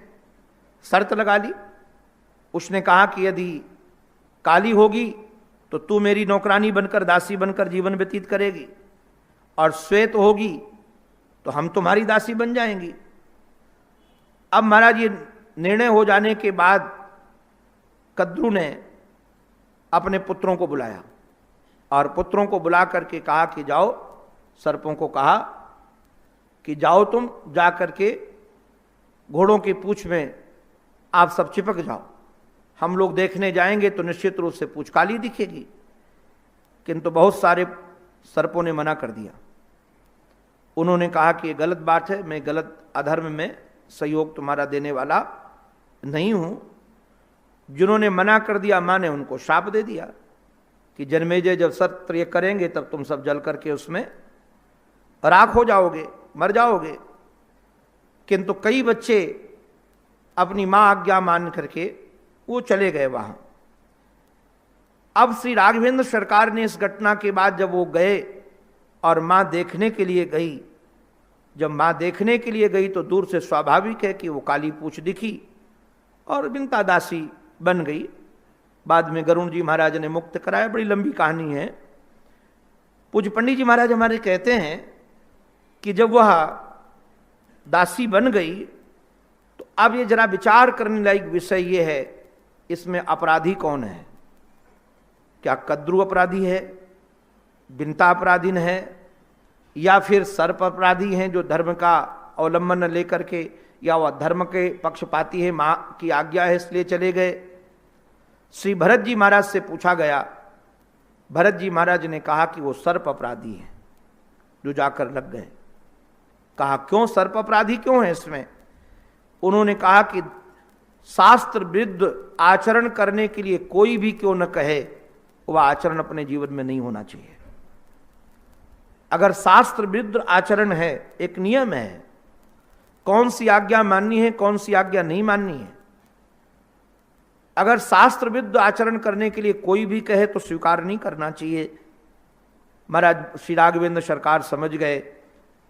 शर्त लगा ली। उसने कहा कि यदि काली होगी तो तू मेरी नौकरानी बनकर, दासी बनकर जीवन व्यतीत करेगी, और श्वेत होगी तो हम तुम्हारी दासी बन जाएंगी। अब महाराज ये निर्णय हो जाने के बाद कद्रु ने अपने पुत्रों को बुलाया और पुत्रों को बुला करके कहा कि जाओ, सर्पों को कहा कि जाओ तुम जा करके घोड़ों की पूंछ में आप सब चिपक जाओ, हम लोग देखने जाएंगे तो निश्चित रूप से पूंछ काली दिखेगी। किंतु बहुत सारे सर्पों ने मना कर दिया। उन्होंने कहा कि ये गलत बात है, मैं गलत अधर्म में सहयोग तुम्हारा देने वाला नहीं हूं। जिन्होंने मना कर दिया मां ने उनको शाप दे दिया कि जन्मेजय जब सत्र ये करेंगे तब तुम सब जल करके उसमें राख हो जाओगे, मर जाओगे। किंतु कई बच्चे अपनी मां आज्ञा मान करके वो चले गए वहां। अब श्री राघवेंद्र सरकार ने इस घटना के बाद जब वो गए और मां देखने के लिए गई, जब मां देखने के लिए गई तो दूर से स्वाभाविक है कि वो काली पूंछ दिखी और विनिता दासी बन गई। बाद में गरुण जी महाराज ने मुक्त कराया, बड़ी लंबी कहानी है। पूज्य पंडित जी महाराज हमारे कहते हैं कि जब वह दासी बन गई तो अब ये जरा विचार करने लायक विषय ये है, इसमें अपराधी कौन है? क्या कद्रु अपराधी है, विनिता अपराधीन है, या फिर सर्प अपराधी हैं जो धर्म का अवलंबन लेकर के, या वह धर्म के पक्षपाती है, मां की आज्ञा है इसलिए चले गए? श्री भरत जी महाराज से पूछा गया। भरत जी महाराज ने कहा कि वो सर्प अपराधी हैं जो जाकर लग गए। कहा क्यों सर्प अपराधी क्यों है इसमें? उन्होंने कहा कि शास्त्र विरुद्ध आचरण करने के लिए कोई भी क्यों न कहे, वह आचरण अपने जीवन में नहीं होना चाहिए। अगर शास्त्र विरुद्ध आचरण है, एक नियम है, कौन सी आज्ञा माननी है, कौन सी आज्ञा नहीं माननी है। अगर शास्त्र विरुद्ध आचरण करने के लिए कोई भी कहे तो स्वीकार नहीं करना चाहिए। महाराज श्री राघवेंद्र सरकार समझ गए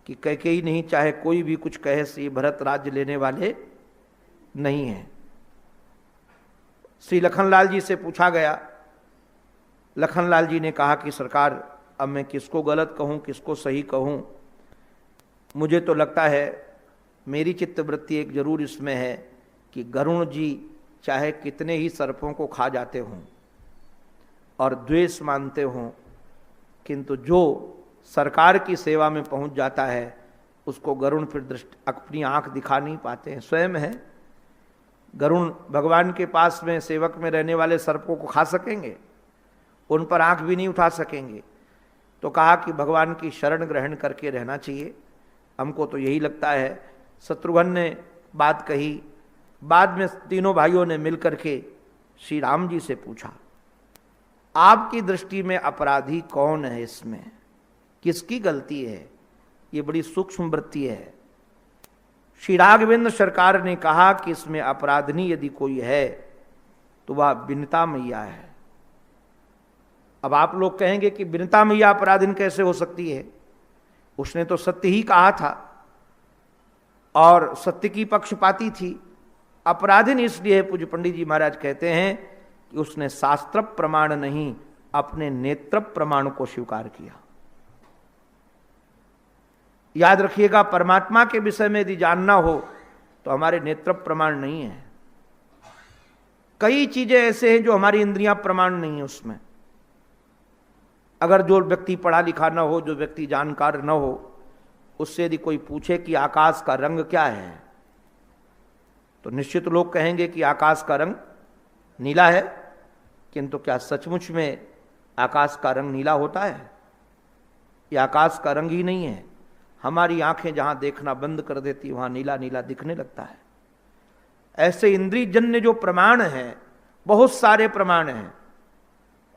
कि कैकेयी नहीं, चाहे कोई भी कुछ कहे, श्री भरत राज्य लेने वाले नहीं हैं। श्री लखनलाल जी से पूछा गया। लखनलाल जी ने कहा कि सरकार अब मैं किसको गलत कहूं, किसको सही कहूं? मुझे तो लगता है, मेरी चित्तवृत्ति एक जरूर इसमें है कि गरुण जी चाहे कितने ही सर्पों को खा जाते हों और द्वेष मानते हों, किंतु जो सरकार की सेवा में पहुंच जाता है उसको गरुण फिर दृष्टि अपनी आंख दिखा नहीं पाते हैं। स्वयं है, गरुण भगवान के पास में सेवक में रहने वाले सर्पों को खा सकेंगे? उन पर आंख भी नहीं उठा सकेंगे। तो कहा कि भगवान की शरण ग्रहण करके रहना चाहिए। हमको तो यही लगता है। शत्रुघ्न ने बात कही। बाद में तीनों भाइयों ने मिलकर के श्री राम जी से पूछा, आपकी दृष्टि में अपराधी कौन है, इसमें किसकी गलती है? ये बड़ी सूक्ष्म वृत्ति है। श्री राघवेंद्र सरकार ने कहा कि इसमें अपराधनी यदि कोई है तो वह विनिता मैया है। अब आप लोग कहेंगे कि विनिता मैया अपराधीन कैसे हो सकती है? उसने तो सत्य ही कहा था और सत्य की पक्षपाती थी। अपराधीन इसलिए पूज्य पंडित जी महाराज कहते हैं कि उसने शास्त्र प्रमाण नहीं, अपने नेत्र प्रमाण को स्वीकार किया। याद रखिएगा, परमात्मा के विषय में यदि जानना हो तो हमारे नेत्र प्रमाण नहीं है। कई चीजें ऐसे हैं जो हमारी इंद्रियां प्रमाण नहीं है उसमें। अगर जो व्यक्ति पढ़ा लिखा न हो, जो व्यक्ति जानकार न हो, उससे यदि कोई पूछे कि आकाश का रंग क्या है, तो निश्चित लोग कहेंगे कि आकाश का रंग नीला है, किंतु क्या सचमुच में आकाश का रंग नीला होता है? ये आकाश का रंग ही नहीं है। हमारी आंखें जहां देखना बंद कर देती वहां नीला नीला दिखने लगता है। ऐसे इंद्रियजन्य जो प्रमाण हैं, बहुत सारे प्रमाण हैं।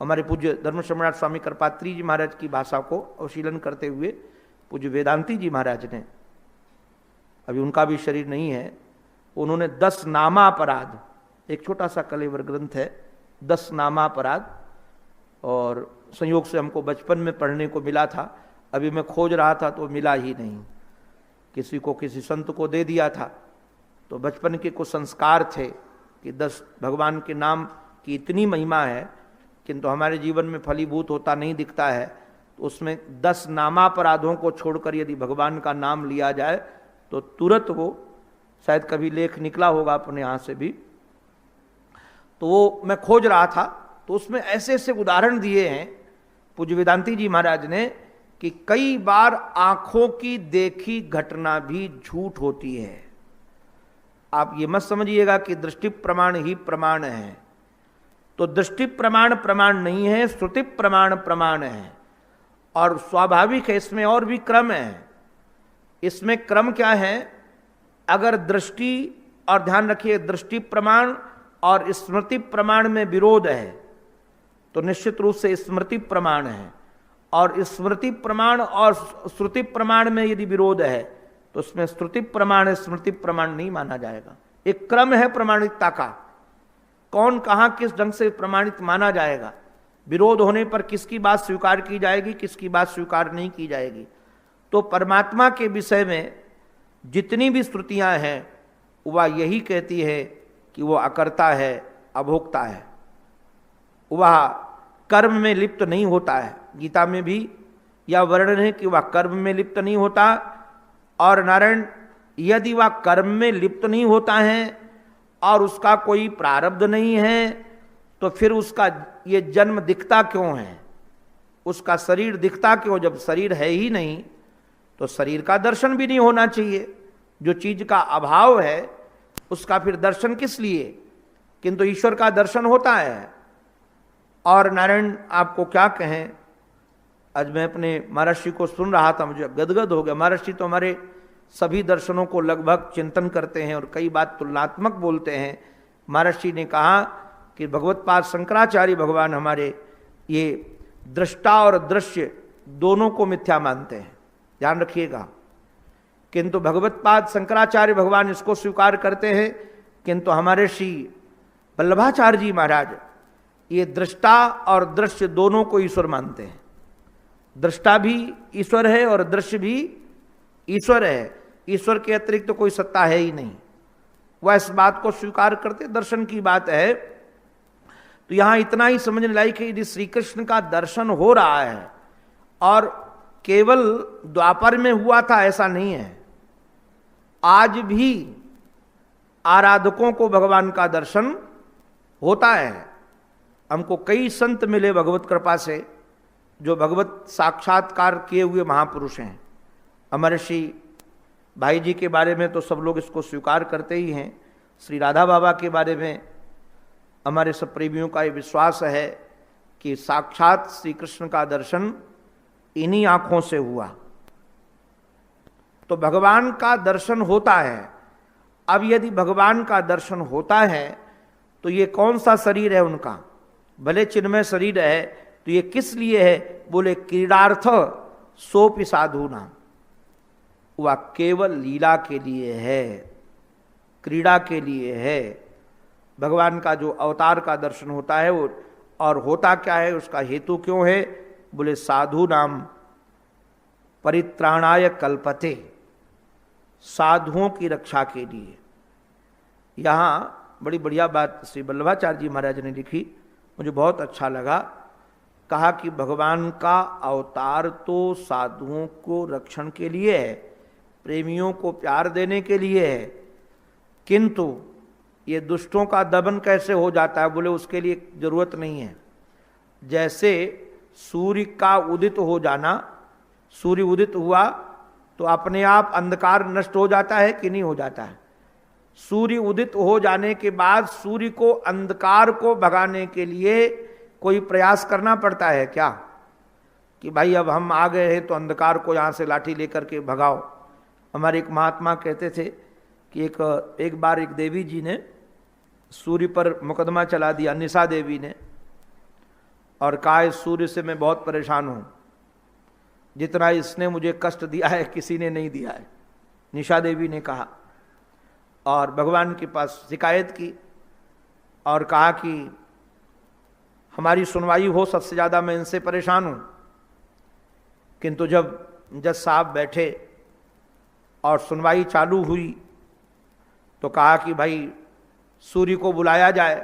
हमारे पूज्य धर्म सम्राट स्वामी कृपात्री जी महाराज की भाषा को अवशीलन करते हुए पूज्य वेदांती जी महाराज ने, अभी उनका भी शरीर नहीं है, उन्होंने 10 नामापराध, एक छोटा सा कलेवर ग्रंथ है 10 नामापराध, और संयोग से हमको बचपन में पढ़ने को मिला था, अभी मैं खोज रहा था तो मिला ही नहीं। किसी को किसी संत को दे दिया था, तो बचपन के कुछ संस्कार थे कि 10 भगवान के नाम की इतनी महिमा है, किंतु हमारे जीवन में फलीभूत होता नहीं दिखता है। तो उसमें 10 नामापराधों को छोड़कर यदि भगवान का नाम लिया जाए तो तुरंत वो, शायद कभी लेख निकला होगा अपने यहाँ से भी, तो वो मैं खोज रहा था, तो उसमें ऐसे ऐसे उदाहरण दिए हैं पूज्य वेदांती जी महाराज ने कि कई बार आंखों की देखी घटना भी झूठ होती है। आप ये मत समझिएगा कि दृष्टि प्रमाण ही प्रमाण है, तो दृष्टि प्रमाण प्रमाण नहीं है, श्रुति प्रमाण प्रमाण है। और स्वाभाविक है, इसमें और भी क्रम है। इसमें क्रम क्या है? अगर दृष्टि, और ध्यान रखिए, दृष्टि प्रमाण और स्मृति प्रमाण में विरोध है तो निश्चित रूप से स्मृति प्रमाण है, और स्मृति प्रमाण और श्रुति प्रमाण में यदि विरोध है तो उसमें श्रुति प्रमाण स्मृति प्रमाण नहीं माना जाएगा। एक क्रम है प्रमाणिकता का, कौन कहां किस ढंग से प्रमाणित माना जाएगा, विरोध होने पर किसकी बात स्वीकार की जाएगी, किसकी बात स्वीकार नहीं की जाएगी। तो परमात्मा के विषय में जितनी भी श्रुतियां हैं वह यही कहती है कि वो अकर्ता है, अभोक्ता है, वह कर्म में लिप्त नहीं होता है। गीता में भी यह वर्णन है कि वह कर्म में लिप्त नहीं होता। और नारायण, यदि वह कर्म में लिप्त नहीं होता है और उसका कोई प्रारब्ध नहीं है तो फिर उसका ये जन्म दिखता क्यों है, उसका शरीर दिखता क्यों? जब शरीर है ही नहीं तो शरीर का दर्शन भी नहीं होना चाहिए। जो चीज का अभाव है उसका फिर दर्शन किस लिए? किंतु ईश्वर का दर्शन होता है। और नारायण, आपको क्या कहें, आज मैं अपने महर्षि को सुन रहा था, मुझे गदगद हो गया। महर्षि तो हमारे सभी दर्शनों को लगभग चिंतन करते हैं और कई बात तुलनात्मक बोलते हैं। महर्षि ने कहा कि भगवत्पाद शंकराचार्य भगवान हमारे ये दृष्टा और दृश्य दोनों को मिथ्या मानते हैं, ध्यान रखिएगा। किंतु भगवत्पाद शंकराचार्य भगवान इसको स्वीकार करते हैं, किंतु हमारे श्री वल्लभाचार्य जी महाराज ये दृष्टा और दृश्य दोनों को ईश्वर मानते हैं। दृष्टा भी ईश्वर है और दृश्य भी ईश्वर है। ईश्वर के अतिरिक्त तो कोई सत्ता है ही नहीं, वह इस बात को स्वीकार करते। दर्शन की बात है तो यहां इतना ही समझने लायक है, यदि श्री कृष्ण का दर्शन हो रहा है और केवल द्वापर में हुआ था ऐसा नहीं है, आज भी आराधकों को भगवान का दर्शन होता है। हमको कई संत मिले भगवत कृपा से जो भगवत साक्षात्कार किए हुए महापुरुष हैं। हमारे श्री भाई जी के बारे में तो सब लोग इसको स्वीकार करते ही हैं। श्री राधा बाबा के बारे में हमारे सब प्रेमियों का ये विश्वास है कि साक्षात श्री कृष्ण का दर्शन इन्हीं आंखों से हुआ। तो भगवान का दर्शन होता है। अब यदि भगवान का दर्शन होता है तो ये कौन सा शरीर है उनका? भले चिन्मय शरीर है तो ये किस लिए है? बोले क्रीडार्थ सोपि साधु नाम, वह केवल लीला के लिए है, क्रीड़ा के लिए है। भगवान का जो अवतार का दर्शन होता है वो, और होता क्या है, उसका हेतु क्यों है? बोले साधु नाम परित्राणाय कल्पते, साधुओं की रक्षा के लिए। यहां बड़ी बढ़िया बात श्री वल्लभाचार्य जी महाराज ने लिखी, मुझे बहुत अच्छा लगा। कहा कि भगवान का अवतार तो साधुओं को रक्षण के लिए है, प्रेमियों को प्यार देने के लिए है, किंतु ये दुष्टों का दमन कैसे हो जाता है? बोले उसके लिए जरूरत नहीं है। जैसे सूर्य का उदित हो जाना, सूर्य उदित हुआ तो अपने आप अंधकार नष्ट हो जाता है कि नहीं हो जाता है? सूर्य उदित हो जाने के बाद सूर्य को, अंधकार को भगाने के लिए कोई प्रयास करना पड़ता है क्या, कि भाई अब हम आ गए हैं तो अंधकार को यहाँ से लाठी लेकर के भगाओ। हमारे एक महात्मा कहते थे कि एक बार एक देवी जी ने सूर्य पर मुकदमा चला दिया, निशा देवी ने, और कहा इस सूर्य से मैं बहुत परेशान हूँ, जितना इसने मुझे कष्ट दिया है किसी ने नहीं दिया है, निशा देवी ने कहा। और भगवान के पास शिकायत की और कहा कि हमारी सुनवाई हो, सबसे ज़्यादा मैं इनसे परेशान हूँ। किंतु जब जज साहब बैठे और सुनवाई चालू हुई तो कहा कि भाई सूर्य को बुलाया जाए,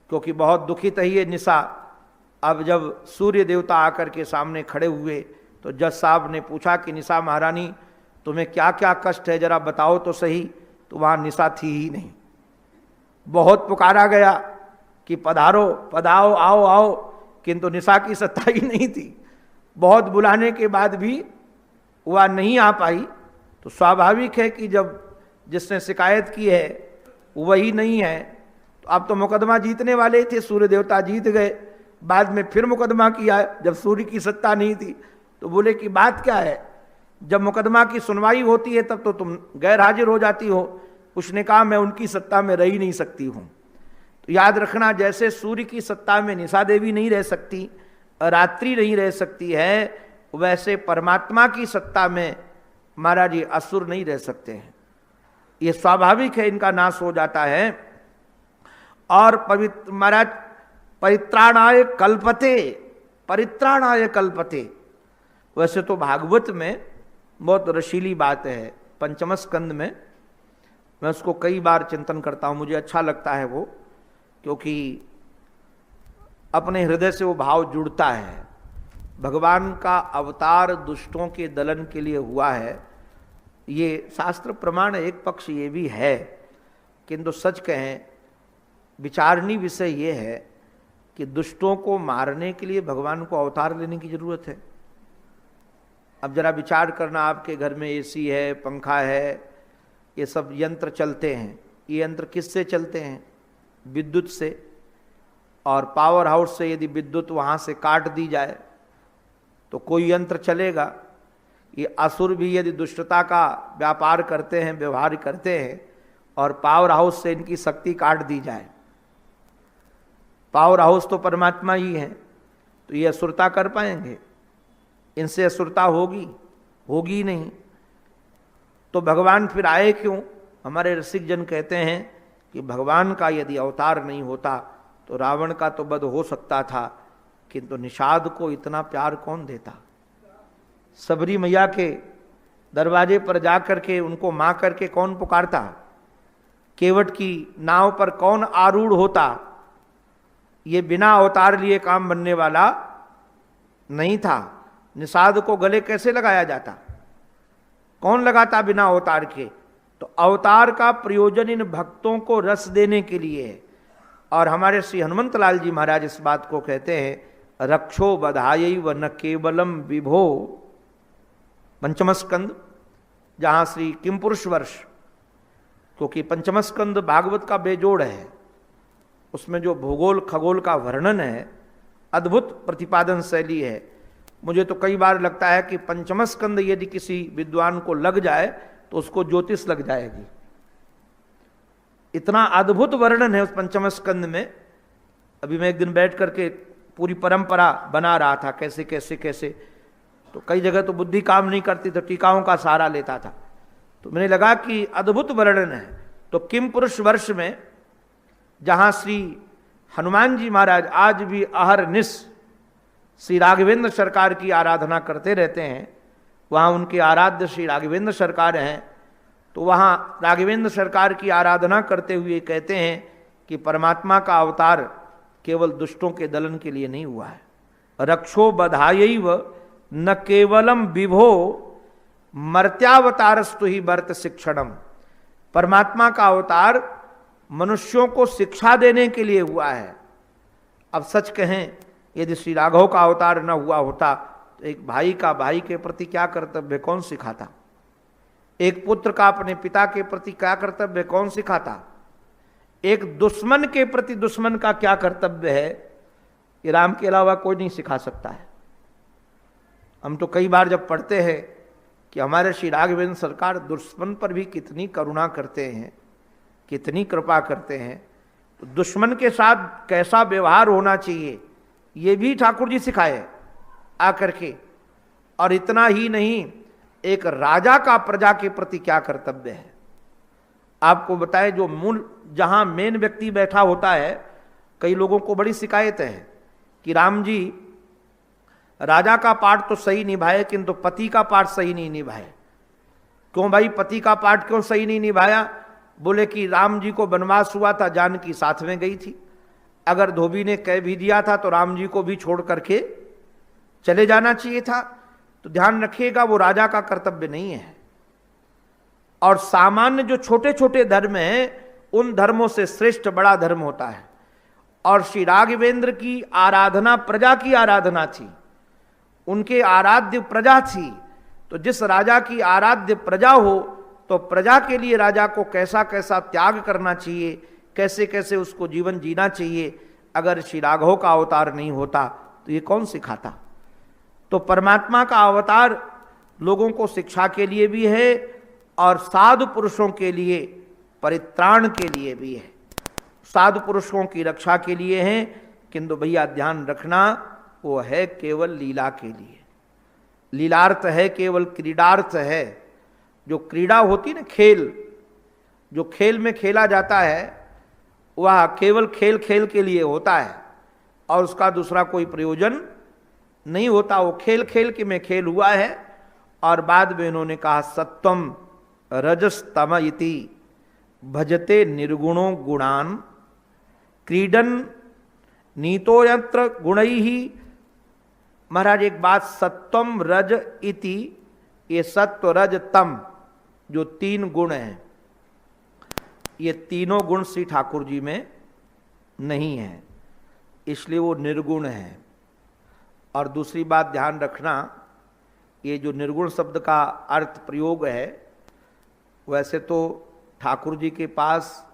क्योंकि बहुत दुखित है ये निशा। अब जब सूर्य देवता आकर के सामने खड़े हुए तो जज साहब ने पूछा कि निशा महारानी तुम्हें क्या क्या कष्ट है, जरा बताओ तो सही। तो वहाँ निशा थी ही नहीं। बहुत पुकारा गया कि पधारो, पधाओ, आओ आओ, किंतु निशा की सत्ता ही नहीं थी। बहुत बुलाने के बाद भी वह नहीं आ पाई। तो स्वाभाविक है कि जब जिसने शिकायत की है वही नहीं है, तो अब तो मुकदमा जीतने वाले थे, सूर्य देवता जीत गए। बाद में फिर मुकदमा किया जब सूर्य की सत्ता नहीं थी, तो बोले कि बात क्या है, जब मुकदमा की सुनवाई होती है तब तो तुम गैर हाजिर हो जाती हो। उसने कहा मैं उनकी सत्ता में रह ही नहीं सकती हूँ। तो याद रखना, जैसे सूर्य की सत्ता में निशा देवी नहीं रह सकती, रात्रि नहीं रह सकती है, वैसे परमात्मा की सत्ता में महाराज ये असुर नहीं रह सकते हैं। ये स्वाभाविक है, इनका नाश हो जाता है। और पवित्र महाराज परित्राणाय कल्पते, परित्राणाय कल्पते। वैसे तो भागवत में बहुत रसीली बात है, पंचम स्कंद में। मैं उसको कई बार चिंतन करता हूँ, मुझे अच्छा लगता है वो, क्योंकि अपने हृदय से वो भाव जुड़ता है। भगवान का अवतार दुष्टों के दलन के लिए हुआ है, ये शास्त्र प्रमाण एक पक्ष ये भी है। किंतु सच कहें, विचारणीय विषय ये है कि दुष्टों को मारने के लिए भगवान को अवतार लेने की जरूरत है। अब जरा विचार करना, आपके घर में एसी है, पंखा है, ये सब यंत्र चलते हैं। ये यंत्र किससे चलते हैं? विद्युत से। और पावर हाउस से यदि विद्युत वहाँ से काट दी जाए तो कोई यंत्र चलेगा? ये असुर भी यदि दुष्टता का व्यापार करते हैं, व्यवहार करते हैं, और पावर हाउस से इनकी शक्ति काट दी जाए, पावर हाउस तो परमात्मा ही है, तो ये असुरता कर पाएंगे? इनसे असुरता होगी? होगी नहीं। तो भगवान फिर आए क्यों? हमारे रसिक जन कहते हैं कि भगवान का यदि अवतार नहीं होता तो रावण का तो वध हो सकता था, किंतु निषाद को इतना प्यार कौन देता? सबरी मैया के दरवाजे पर जाकर के उनको मां करके कौन पुकारता? केवट की नाव पर कौन आरूढ़ होता? ये बिना अवतार लिए काम बनने वाला नहीं था। निषाद को गले कैसे लगाया जाता? कौन लगाता बिना अवतार के? तो अवतार का प्रयोजन इन भक्तों को रस देने के लिए है। और हमारे श्री हनुमंत लाल जी महाराज इस बात को कहते हैं, रक्षो बधाई व न केवलम विभो। पंचम स्कंद, जहाँ श्री किम पुरुष वर्ष, क्योंकि पंचम स्कंद भागवत का बेजोड़ है, उसमें जो भूगोल खगोल का वर्णन है, अद्भुत प्रतिपादन शैली है। मुझे तो कई बार लगता है कि पंचम स्कंद यदि किसी विद्वान को लग जाए तो उसको ज्योतिष लग जाएगी। इतना अद्भुत वर्णन है उस पंचम स्कंद में। अभी मैं एक दिन बैठ करके पूरी परंपरा बना रहा था, कैसे कैसे कैसे, तो कई जगह तो बुद्धि काम नहीं करती, तो टीकाओं का सहारा लेता था। तो मैंने लगा कि अद्भुत वर्णन है। तो किम पुरुष वर्ष में जहाँ श्री हनुमान जी महाराज आज भी अहरनिश श्री राघवेंद्र सरकार की आराधना करते रहते हैं, वहाँ उनके आराध्य श्री राघवेंद्र सरकार हैं। तो वहाँ राघवेंद्र सरकार की आराधना करते हुए कहते हैं कि परमात्मा का अवतार केवल दुष्टों के दलन के लिए नहीं हुआ है। रक्षो बधायैव न केवलम विभो मर्त्यावतारस्तु ही वर्त शिक्षणम। परमात्मा का अवतार मनुष्यों को शिक्षा देने के लिए हुआ है। अब सच कहें, यदि श्री राघव का अवतार न हुआ होता तो एक भाई का भाई के प्रति क्या कर्तव्य कौन सिखाता? एक पुत्र का अपने पिता के प्रति क्या कर्तव्य, कौन सिखाता? एक दुश्मन के प्रति दुश्मन का क्या कर्तव्य है, ये राम के अलावा कोई नहीं सिखा सकता है। हम तो कई बार जब पढ़ते हैं कि हमारे श्री राघवेंद्र सरकार दुश्मन पर भी कितनी करुणा करते हैं, कितनी कृपा करते हैं, तो दुश्मन के साथ कैसा व्यवहार होना चाहिए ये भी ठाकुर जी सिखाए आकर के। और इतना ही नहीं, एक राजा का प्रजा के प्रति क्या कर्तव्य है। आपको बताए, जो मूल जहां मेन व्यक्ति बैठा होता है, कई लोगों को बड़ी शिकायत है कि राम जी राजा का पार्ट तो सही निभाए किंतु पति का पार्ट सही नहीं निभाए। क्यों भाई, पति का पार्ट क्यों सही नहीं निभाया? बोले कि राम जी को वनवास हुआ था, जानकी साथ में गई थी, अगर धोबी ने कह भी दिया था तो राम जी को भी छोड़ करके चले जाना चाहिए था। तो ध्यान रखिएगा, वो राजा का कर्तव्य नहीं है। और सामान्य जो छोटे छोटे धर्म हैं, उन धर्मों से श्रेष्ठ बड़ा धर्म होता है। और श्री राघवेंद्र की आराधना प्रजा की आराधना थी, उनके आराध्य प्रजा थी। तो जिस राजा की आराध्य प्रजा हो, तो प्रजा के लिए राजा को कैसा कैसा त्याग करना चाहिए, कैसे कैसे उसको जीवन जीना चाहिए। अगर श्री राघव का अवतार नहीं होता तो ये कौन सिखाता? तो परमात्मा का अवतार लोगों को शिक्षा के लिए भी है और साधु पुरुषों के लिए परित्राण के लिए भी है, साधु पुरुषों की रक्षा के लिए है। किंतु भैया ध्यान रखना, वो है केवल लीला के लिए, लीलार्थ है, केवल क्रीडार्थ है। जो क्रीड़ा होती ना, खेल, जो खेल में खेला जाता है वह केवल खेल खेल के लिए होता है और उसका दूसरा कोई प्रयोजन नहीं होता। वो खेल खेल के में खेल हुआ है। और बाद में इन्होंने कहा सत्वम रजस्तम इति भजते निर्गुणों गुणान क्रीडन नीतोयंत्र गुणैहि। महाराज एक बात, सत्वम रज इति, ये सत्व रज तम जो तीन गुण हैं, ये तीनों गुण श्री ठाकुर जी में नहीं है, इसलिए वो निर्गुण है। और दूसरी बात ध्यान रखना, ये जो निर्गुण शब्द का अर्थ प्रयोग है, वैसे तो ठाकुर जी के पास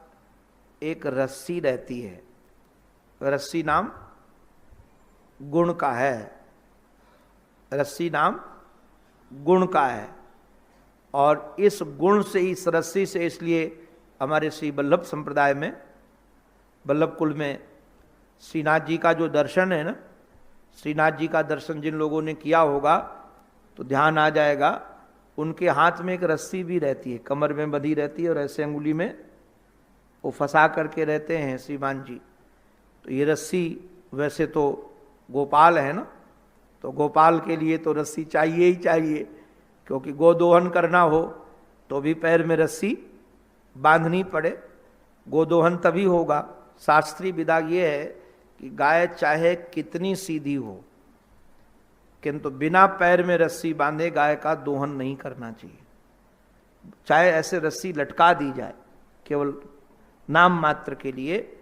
एक रस्सी रहती है, रस्सी नाम गुण का है, रस्सी नाम गुण का है। और इस गुण से, इस रस्सी से, इसलिए हमारे श्री वल्लभ संप्रदाय में, वल्लभ कुल में श्रीनाथ जी का जो दर्शन है ना, श्रीनाथ जी का दर्शन जिन लोगों ने किया होगा तो ध्यान आ जाएगा, उनके हाथ में एक रस्सी भी रहती है, कमर में बंधी रहती है और ऐसे अंगुली में वो फंसा करके रहते हैं श्रीमान जी। तो ये रस्सी वैसे तो गोपाल है ना, तो गोपाल के लिए तो रस्सी चाहिए ही चाहिए, क्योंकि गोदोहन करना हो तो भी पैर में रस्सी बांधनी पड़े। गोदोहन तभी होगा, शास्त्रीय विधा ये है कि गाय चाहे कितनी सीधी हो किंतु बिना पैर में रस्सी बांधे गाय का दोहन नहीं करना चाहिए। चाहे ऐसे रस्सी लटका दी जाए केवल नाम मात्र के लिए,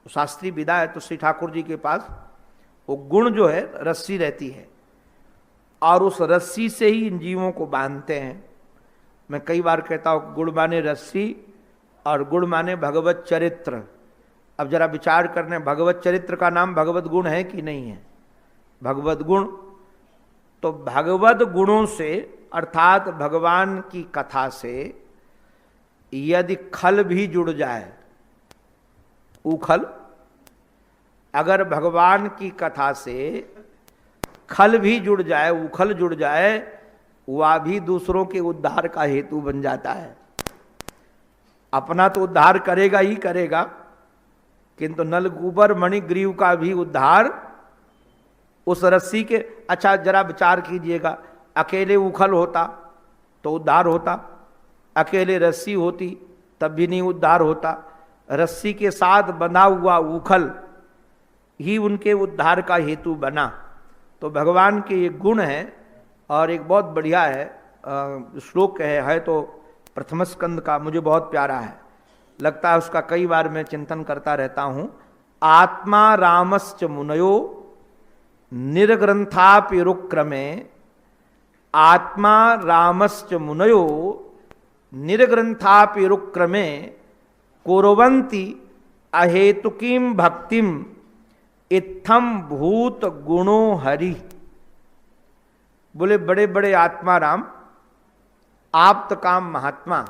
शास्त्रीय विधा है। तो श्री ठाकुर जी के पास वो गुण जो है रस्सी रहती है और उस रस्सी से ही इन जीवों को बांधते हैं। मैं कई बार कहता हूँ गुण माने रस्सी और गुण माने भगवत चरित्र। अब जरा विचार करने, भगवत चरित्र का नाम भगवत गुण है कि नहीं है? भगवत गुण, तो भगवत गुणों से अर्थात भगवान की कथा से यदि खल भी जुड़ जाए, उखल, अगर भगवान की कथा से खल भी जुड़ जाए, उखल जुड़ जाए, वह भी दूसरों के उद्धार का हेतु बन जाता है। अपना तो उद्धार करेगा ही करेगा, किंतु नलगूबर मणिग्रीव का भी उद्धार उस रस्सी के। अच्छा जरा विचार कीजिएगा, अकेले उखल होता तो उद्धार होता, अकेले रस्सी होती तब भी नहीं उद्धार होता। रस्सी के साथ बंधा हुआ उखल ही उनके उद्धार का हेतु बना। तो भगवान के ये गुण हैं। और एक बहुत बढ़िया है श्लोक है तो प्रथम स्कंद का, मुझे बहुत प्यारा है, लगता है उसका कई बार मैं चिंतन करता रहता हूं। आत्मा रामश्च मुनयो निर्ग्रंथापिरुक्रमे, आत्मा रामश्च मुनयो निर्ग्रंथापि रुक्रमे कुर्वन्ति अहेतुकीम भक्तिम इत्थम भूत गुणो हरि। बोले बड़े बड़े आत्मा राम, आप्त काम महात्मा,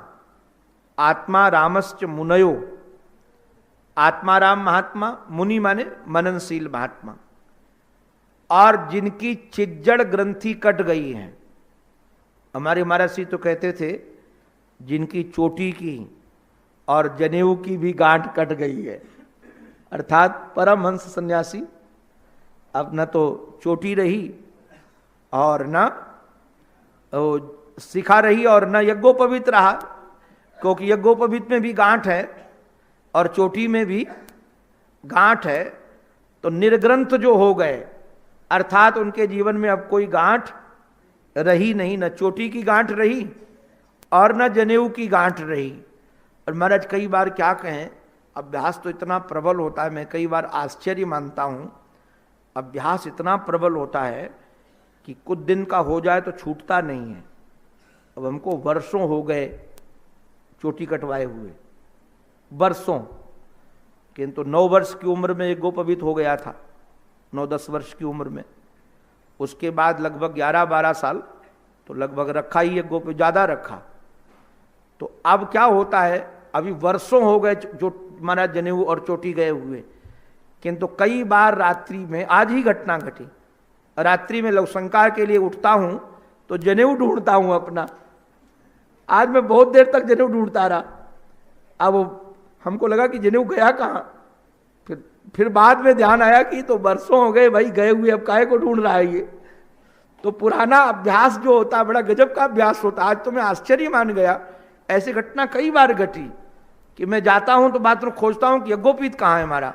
आत्मा रामश्च मुनयो। आत्मा राम महात्मा, मुनि माने मननशील महात्मा, और जिनकी चिज्जड़ ग्रंथि कट गई है। हमारे महाराज जी तो कहते थे जिनकी चोटी की और जनेऊ की भी गांठ कट गई है, अर्थात परमहंस सन्यासी अब न तो चोटी रही और न सिखा रही और न यज्ञोपवीत रहा, क्योंकि यज्ञोपवीत में भी गांठ है और चोटी में भी गांठ है। तो निर्ग्रंथ जो हो गए, अर्थात उनके जीवन में अब कोई गांठ रही नहीं, न चोटी की गांठ रही और न जनेऊ की गांठ रही। और महाराज कई बार क्या कहें, अभ्यास तो इतना प्रबल होता है, मैं कई बार आश्चर्य मानता हूँ, अभ्यास इतना प्रबल होता है कि कुछ दिन का हो जाए तो छूटता नहीं है। अब हमको वर्षों हो गए चोटी कटवाए हुए, वर्षों, किंतु 9 वर्ष की उम्र में यज्ञोपवीत हो गया था, 9-10 वर्ष की उम्र में। उसके बाद लगभग 11-12 साल तो लगभग रखा ही यज्ञोपवीत, ज़्यादा रखा। तो अब क्या होता है, अभी वर्षों हो गए जो हमारा जनेऊ और चोटी गए हुए, किंतु कई बार रात्रि में, आज ही घटना घटी, रात्रि में लवशंका के लिए उठता हूं तो जनेऊ ढूंढता हूं अपना। आज मैं बहुत देर तक जनेऊ ढूंढता रहा। अब हमको लगा कि जनेऊ गया कहाँ, फिर बाद में ध्यान आया कि तो वर्षों हो गए भाई गए हुए, अब काहे को ढूंढ रहा है ये। तो पुराना अभ्यास जो होता है बड़ा गजब का अभ्यास होता है। आज तो मैं आश्चर्य मान गया, ऐसी घटना कई बार घटी कि मैं जाता हूं तो बाथरूम खोजता हूं कि यज्ञोपवीत कहाँ है हमारा,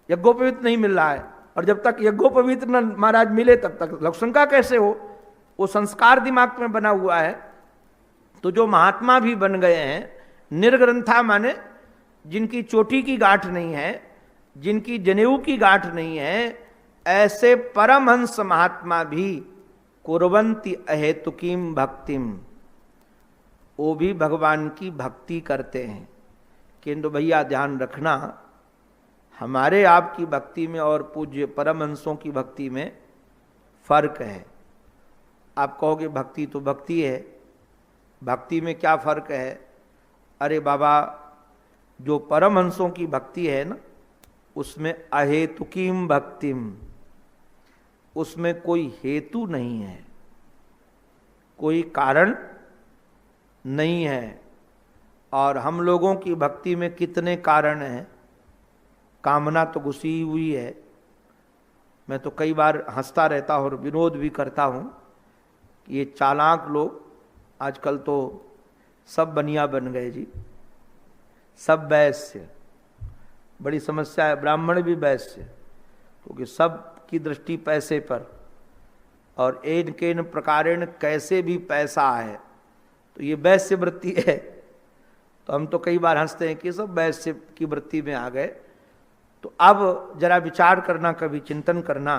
यज्ञोपवीत नहीं मिल रहा है। और जब तक यज्ञोपवीत न महाराज मिले तब तक लवशंका कैसे हो, वो संस्कार दिमाग में बना हुआ है। तो जो महात्मा भी बन गए हैं, निर्ग्रंथा माने जिनकी चोटी की गांठ नहीं है, जिनकी जनेऊ की गांठ नहीं है, ऐसे परमहंस महात्मा भी कुर्वन्ति अहेतुकीम भक्तिम, वो भी भगवान की भक्ति करते हैं। किंतु भैया ध्यान रखना, हमारे आपकी भक्ति में और पूज्य परमहंसों की भक्ति में फर्क है। आप कहोगे भक्ति तो भक्ति है, भक्ति में क्या फर्क है? अरे बाबा, जो परमहंसों की भक्ति है ना, उसमें अहेतुकीम भक्तिम, उसमें कोई हेतु नहीं है, कोई कारण नहीं है। और हम लोगों की भक्ति में कितने कारण हैं, कामना तो घुसी हुई है। मैं तो कई बार हंसता रहता हूँ और विनोद भी करता हूँ कि ये चालाक लोग आजकल तो सब बनिया बन गए जी, सब वैश्य, बड़ी समस्या है। ब्राह्मण भी वैश्य, क्योंकि सब की दृष्टि पैसे पर, और एन केन प्रकारेण कैसे भी पैसा है, तो ये वैश्य वृत्ति है। तो हम तो कई बार हंसते हैं कि सब वैश्य की वृत्ति में आ गए। तो अब जरा विचार करना, कभी चिंतन करना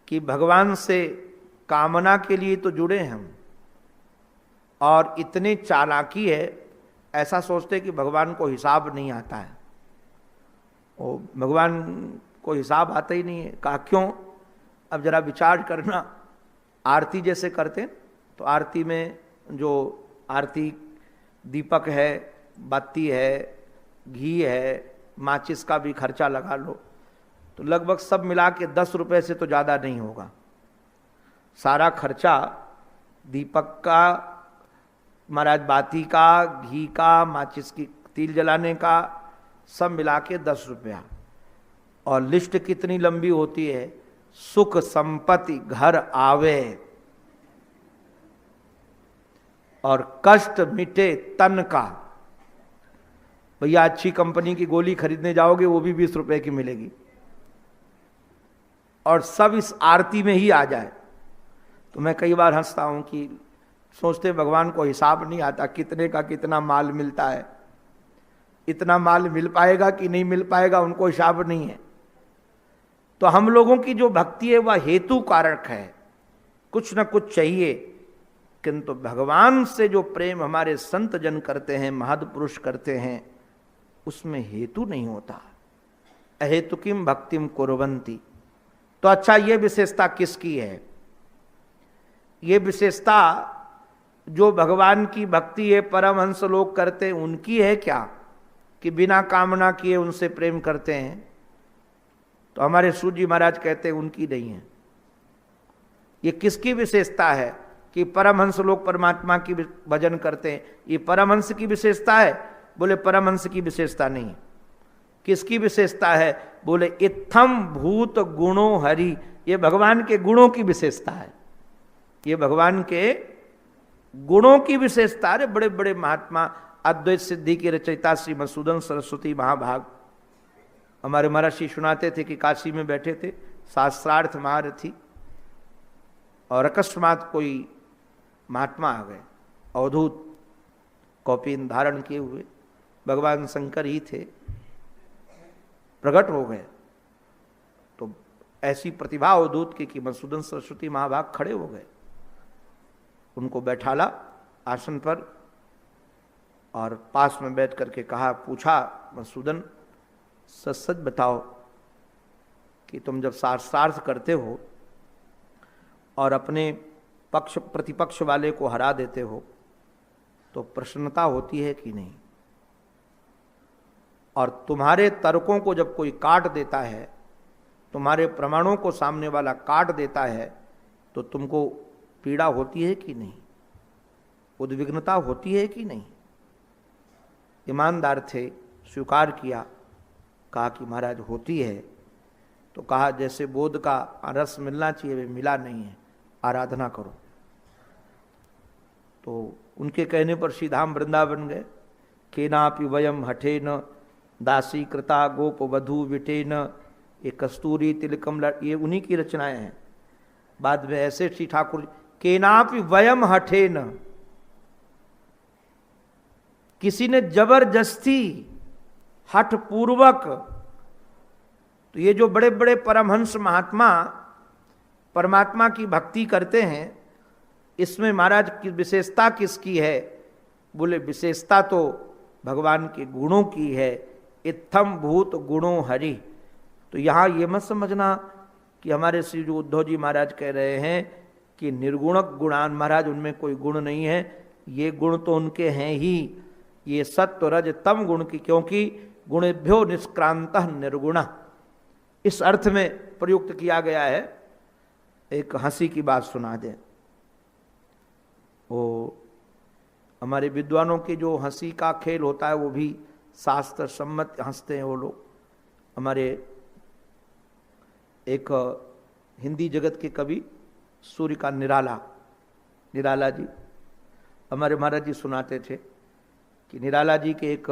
कि भगवान से कामना के लिए तो जुड़े हम, और इतने चालाकी है, ऐसा सोचते कि भगवान को हिसाब नहीं आता है। वो भगवान को हिसाब आता ही नहीं है। कहा क्यों? अब जरा विचार करना, आरती जैसे करते तो आरती में जो आरती दीपक है, बत्ती है, घी है, माचिस का भी खर्चा लगा लो, तो लगभग सब मिला के 10 रुपये से तो ज़्यादा नहीं होगा। सारा खर्चा दीपक का, महाराज बाती का, घी का, माचिस की तिल जलाने का, सब मिला के 10 रुपया। और लिस्ट कितनी लंबी होती है, सुख संपत्ति घर आवे और कष्ट मिटे तन का। भैया अच्छी कंपनी की गोली खरीदने जाओगे वो भी 20 रुपए की मिलेगी, और सब इस आरती में ही आ जाए। तो मैं कई बार हंसता हूं कि सोचते भगवान को हिसाब नहीं आता कितने का कितना माल मिलता है, इतना माल मिल पाएगा कि नहीं मिल पाएगा उनको हिसाब नहीं है। तो हम लोगों की जो भक्ति है वह हेतु कारक है, कुछ न कुछ चाहिए। किंतु भगवान से जो प्रेम हमारे संत जन करते हैं, महद पुरुष करते हैं, उसमें हेतु नहीं होता। अहेतु किम भक्तिम कुर्वन्ति। तो अच्छा, ये विशेषता किसकी है? ये विशेषता जो भगवान की भक्ति है परमहंस लोग करते हैं उनकी है क्या, कि बिना कामना किए उनसे प्रेम करते हैं? तो हमारे सूजी महाराज कहते हैं उनकी नहीं है। ये किसकी विशेषता है कि परमहंस लोग परमात्मा की भजन करते हैं? ये परमहंस की विशेषता है? बोले परमहंस की विशेषता नहीं। किसकी विशेषता है? बोले इत्थम भूत गुणो हरि। ये भगवान के गुणों की विशेषता है, ये भगवान के गुणों की विशेषता है। बड़े बड़े महात्मा, अद्वैत सिद्धि के रचयिता श्री मधुसूदन सरस्वती महाभाग, हमारे महर्षि सुनाते थे कि काशी में बैठे थे, शास्त्रार्थ महारथी, और अकस्मात कोई महात्मा आ गए, अवधूत कौपीन धारण किए हुए, भगवान शंकर ही थे, प्रकट हो गए। तो ऐसी प्रतिभा अवधूत की कि मधुसूदन सरस्वती महाभाग खड़े हो गए, उनको बैठाला आसन पर और पास में बैठ करके कहा, पूछा, मधुसूदन सच सच बताओ कि तुम जब शास्त्रार्थ करते हो और अपने पक्ष प्रतिपक्ष वाले को हरा देते हो तो प्रसन्नता होती है कि नहीं? और तुम्हारे तर्कों को जब कोई काट देता है, तुम्हारे प्रमाणों को सामने वाला काट देता है, तो तुमको पीड़ा होती है कि नहीं? उद्विग्नता होती है कि नहीं? ईमानदार थे, स्वीकार किया, कहा कि महाराज होती है। तो कहा जैसे बोध का रस मिलना चाहिए वे मिला नहीं है, आराधना करो। तो उनके कहने पर श्री धाम वृंदावन गए। केनापि वयम हठेन दासी कृता गोप वधु विटेन, ये कस्तूरी तिलकम, ये उन्हीं की रचनाएं हैं। बाद में ऐसे श्री ठाकुर, केनापि वयम हठेन, किसी ने जबरदस्ती हठ पूर्वक। तो ये जो बड़े बड़े परमहंस महात्मा परमात्मा की भक्ति करते हैं, इसमें महाराज की विशेषता किसकी है? बोले विशेषता तो भगवान के गुणों की है। इत्थम भूत गुणों हरि। तो यहाँ ये मत समझना कि हमारे श्री जो उद्धव जी महाराज कह रहे हैं कि निर्गुणक गुणान, महाराज उनमें कोई गुण नहीं है। ये गुण तो उनके हैं ही, ये सत्व रज तम गुण की, क्योंकि गुणेभ्यो निष्क्रांत निर्गुण, इस अर्थ में प्रयुक्त किया गया है। एक हंसी की बात सुना दे। वो हमारे विद्वानों की जो हंसी का खेल होता है वो भी शास्त्र सम्मत हंसते हैं वो लोग। हमारे एक हिंदी जगत के कवि सूर्य का निराला जी, हमारे महाराज जी सुनाते थे कि निराला जी के एक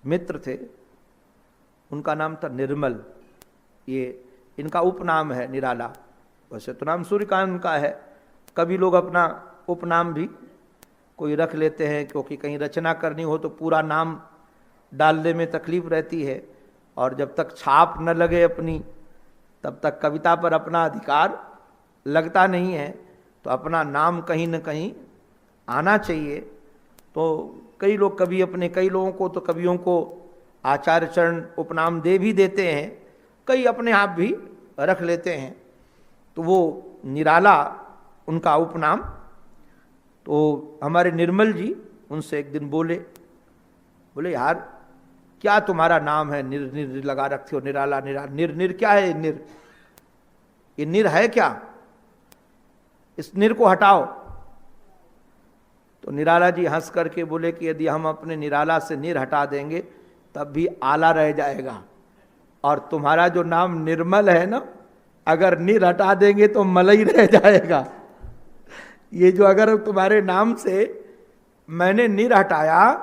मित्र थे, उनका नाम था निर्मल। ये इनका उपनाम है निराला, वैसे तो नाम सूर्यकांत का है। कभी लोग अपना उपनाम भी कोई रख लेते हैं, क्योंकि कहीं रचना करनी हो तो पूरा नाम डालने में तकलीफ रहती है, और जब तक छाप न लगे अपनी तब तक कविता पर अपना अधिकार लगता नहीं है। तो अपना नाम कहीं न कहीं आना चाहिए। तो कई लोग कभी अपने, कई लोगों को तो कवियों को आचार्य चरण उपनाम दे भी देते हैं, कई अपने आप भी रख लेते हैं। तो वो निराला उनका उपनाम। तो हमारे निर्मल जी उनसे एक दिन बोले यार क्या तुम्हारा नाम है, निर निर लगा रखते हो, निराला निराला, निर निर क्या है? निर, ये निर है क्या? इस निर को हटाओ। तो निराला जी हंस करके बोले कि यदि हम अपने निराला से निर हटा देंगे तब भी आला रह जाएगा, और तुम्हारा जो नाम निर्मल है ना, अगर निर हटा देंगे तो मलई रह जाएगा। ये जो अगर तुम्हारे नाम से मैंने निर हटाया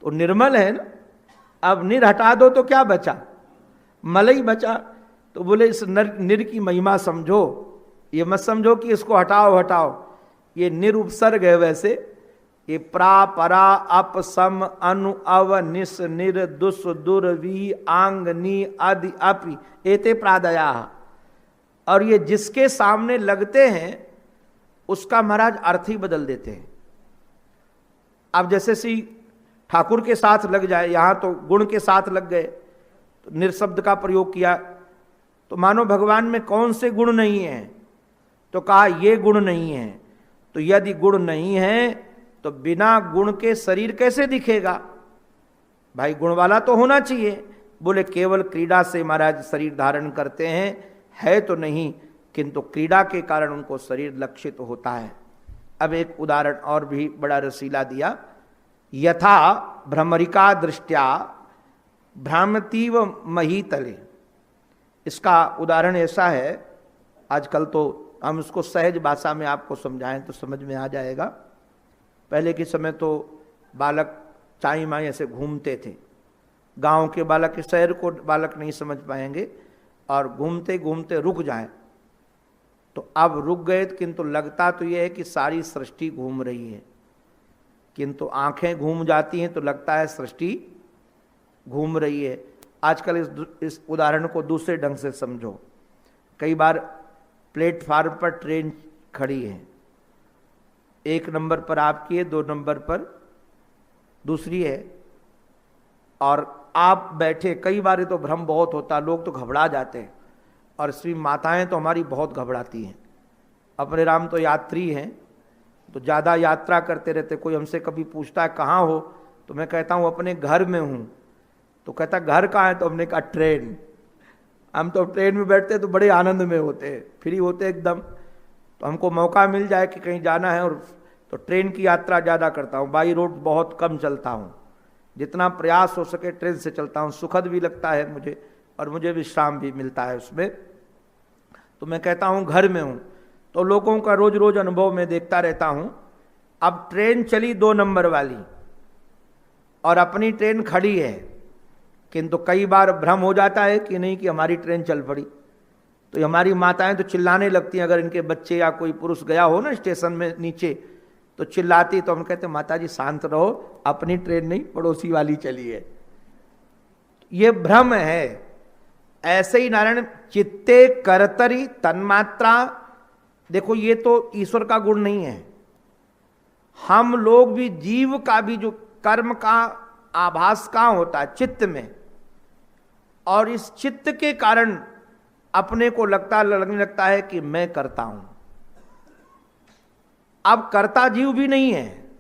तो निर्मल है ना, अब निर हटा दो तो क्या बचा? मलई बचा। तो बोले इस निर की महिमा समझो, ये मत समझो कि इसको हटाओ। ये निर उपसर्ग है, वैसे ये प्रा परा अप सम अनु अव निस निर दुस दुर वी आंग नी आदि अपि एते प्रादया। और ये जिसके सामने लगते हैं उसका महाराज अर्थ ही बदल देते हैं। अब जैसे सी ठाकुर के साथ लग जाए, यहां तो गुण के साथ लग गए, तो निरशब्द का प्रयोग किया, तो मानो भगवान में कौन से गुण नहीं है, तो कहा ये गुण नहीं है। तो यदि गुण नहीं है तो बिना गुण के शरीर कैसे दिखेगा? भाई गुण वाला तो होना चाहिए। बोले केवल क्रीड़ा से महाराज शरीर धारण करते हैं, है तो नहीं, किंतु क्रीड़ा के कारण उनको शरीर लक्षित होता है। अब एक उदाहरण और भी बड़ा रसीला दिया। यथा भ्रमरिका दृष्टया भ्रामतीव महीतले। इसका उदाहरण ऐसा है, आजकल तो हम उसको सहज भाषा में आपको समझाएं तो समझ में आ जाएगा। पहले के समय तो बालक चाई माई ऐसे घूमते थे, गांव के बालक के शहर को बालक नहीं समझ पाएंगे, और घूमते घूमते रुक जाएं। तो अब रुक गए, किंतु लगता तो यह है कि सारी सृष्टि घूम रही है, किंतु आंखें घूम जाती हैं तो लगता है सृष्टि घूम रही है। आजकल इस उदाहरण को दूसरे ढंग से समझो। कई बार प्लेटफार्म पर ट्रेन खड़ी है, 1 नंबर पर आपकी है, 2 नंबर पर दूसरी है, और आप बैठे। कई बार तो भ्रम बहुत होता, लोग तो घबरा जाते हैं, और श्री माताएं तो हमारी बहुत घबराती हैं। अपने राम तो यात्री हैं, तो ज़्यादा यात्रा करते रहते। कोई हमसे कभी पूछता है कहाँ हो, तो मैं कहता हूँ अपने घर में हूँ। तो कहता घर कहाँ है? तो हमने कहा ट्रेन। हम तो ट्रेन में बैठते तो बड़े आनंद में होते, फ्री होते एकदम। तो हमको मौका मिल जाए कि कहीं जाना है, और तो ट्रेन की यात्रा ज़्यादा करता हूँ। बाई रोड बहुत कम चलता हूँ, जितना प्रयास हो सके ट्रेन से चलता हूँ। सुखद भी लगता है मुझे, और मुझे विश्राम भी मिलता है उसमें। तो मैं कहता हूँ घर में हूँ। तो लोगों का रोज रोज अनुभव मैं देखता रहता हूँ। अब ट्रेन चली 2 नंबर वाली, और अपनी ट्रेन खड़ी है, किंतु कई बार भ्रम हो जाता है कि नहीं कि हमारी ट्रेन चल पड़ी। तो हमारी माताएं तो चिल्लाने लगती हैं, अगर इनके बच्चे या कोई पुरुष गया हो ना स्टेशन में नीचे, तो चिल्लाती। तो हम कहते हैं माता जी शांत रहो, अपनी ट्रेन नहीं पड़ोसी वाली चली है। ये भ्रम है। ऐसे ही नारायण चित्ते करतरी तन्मात्रा। देखो ये तो ईश्वर का गुण नहीं है। हम लोग भी, जीव का भी जो कर्म का आभास कहाँ होता है? चित्त में। और इस चित्त के कारण अपने को लगने लगता है कि मैं करता हूं। अब कर्ता जीव भी नहीं है,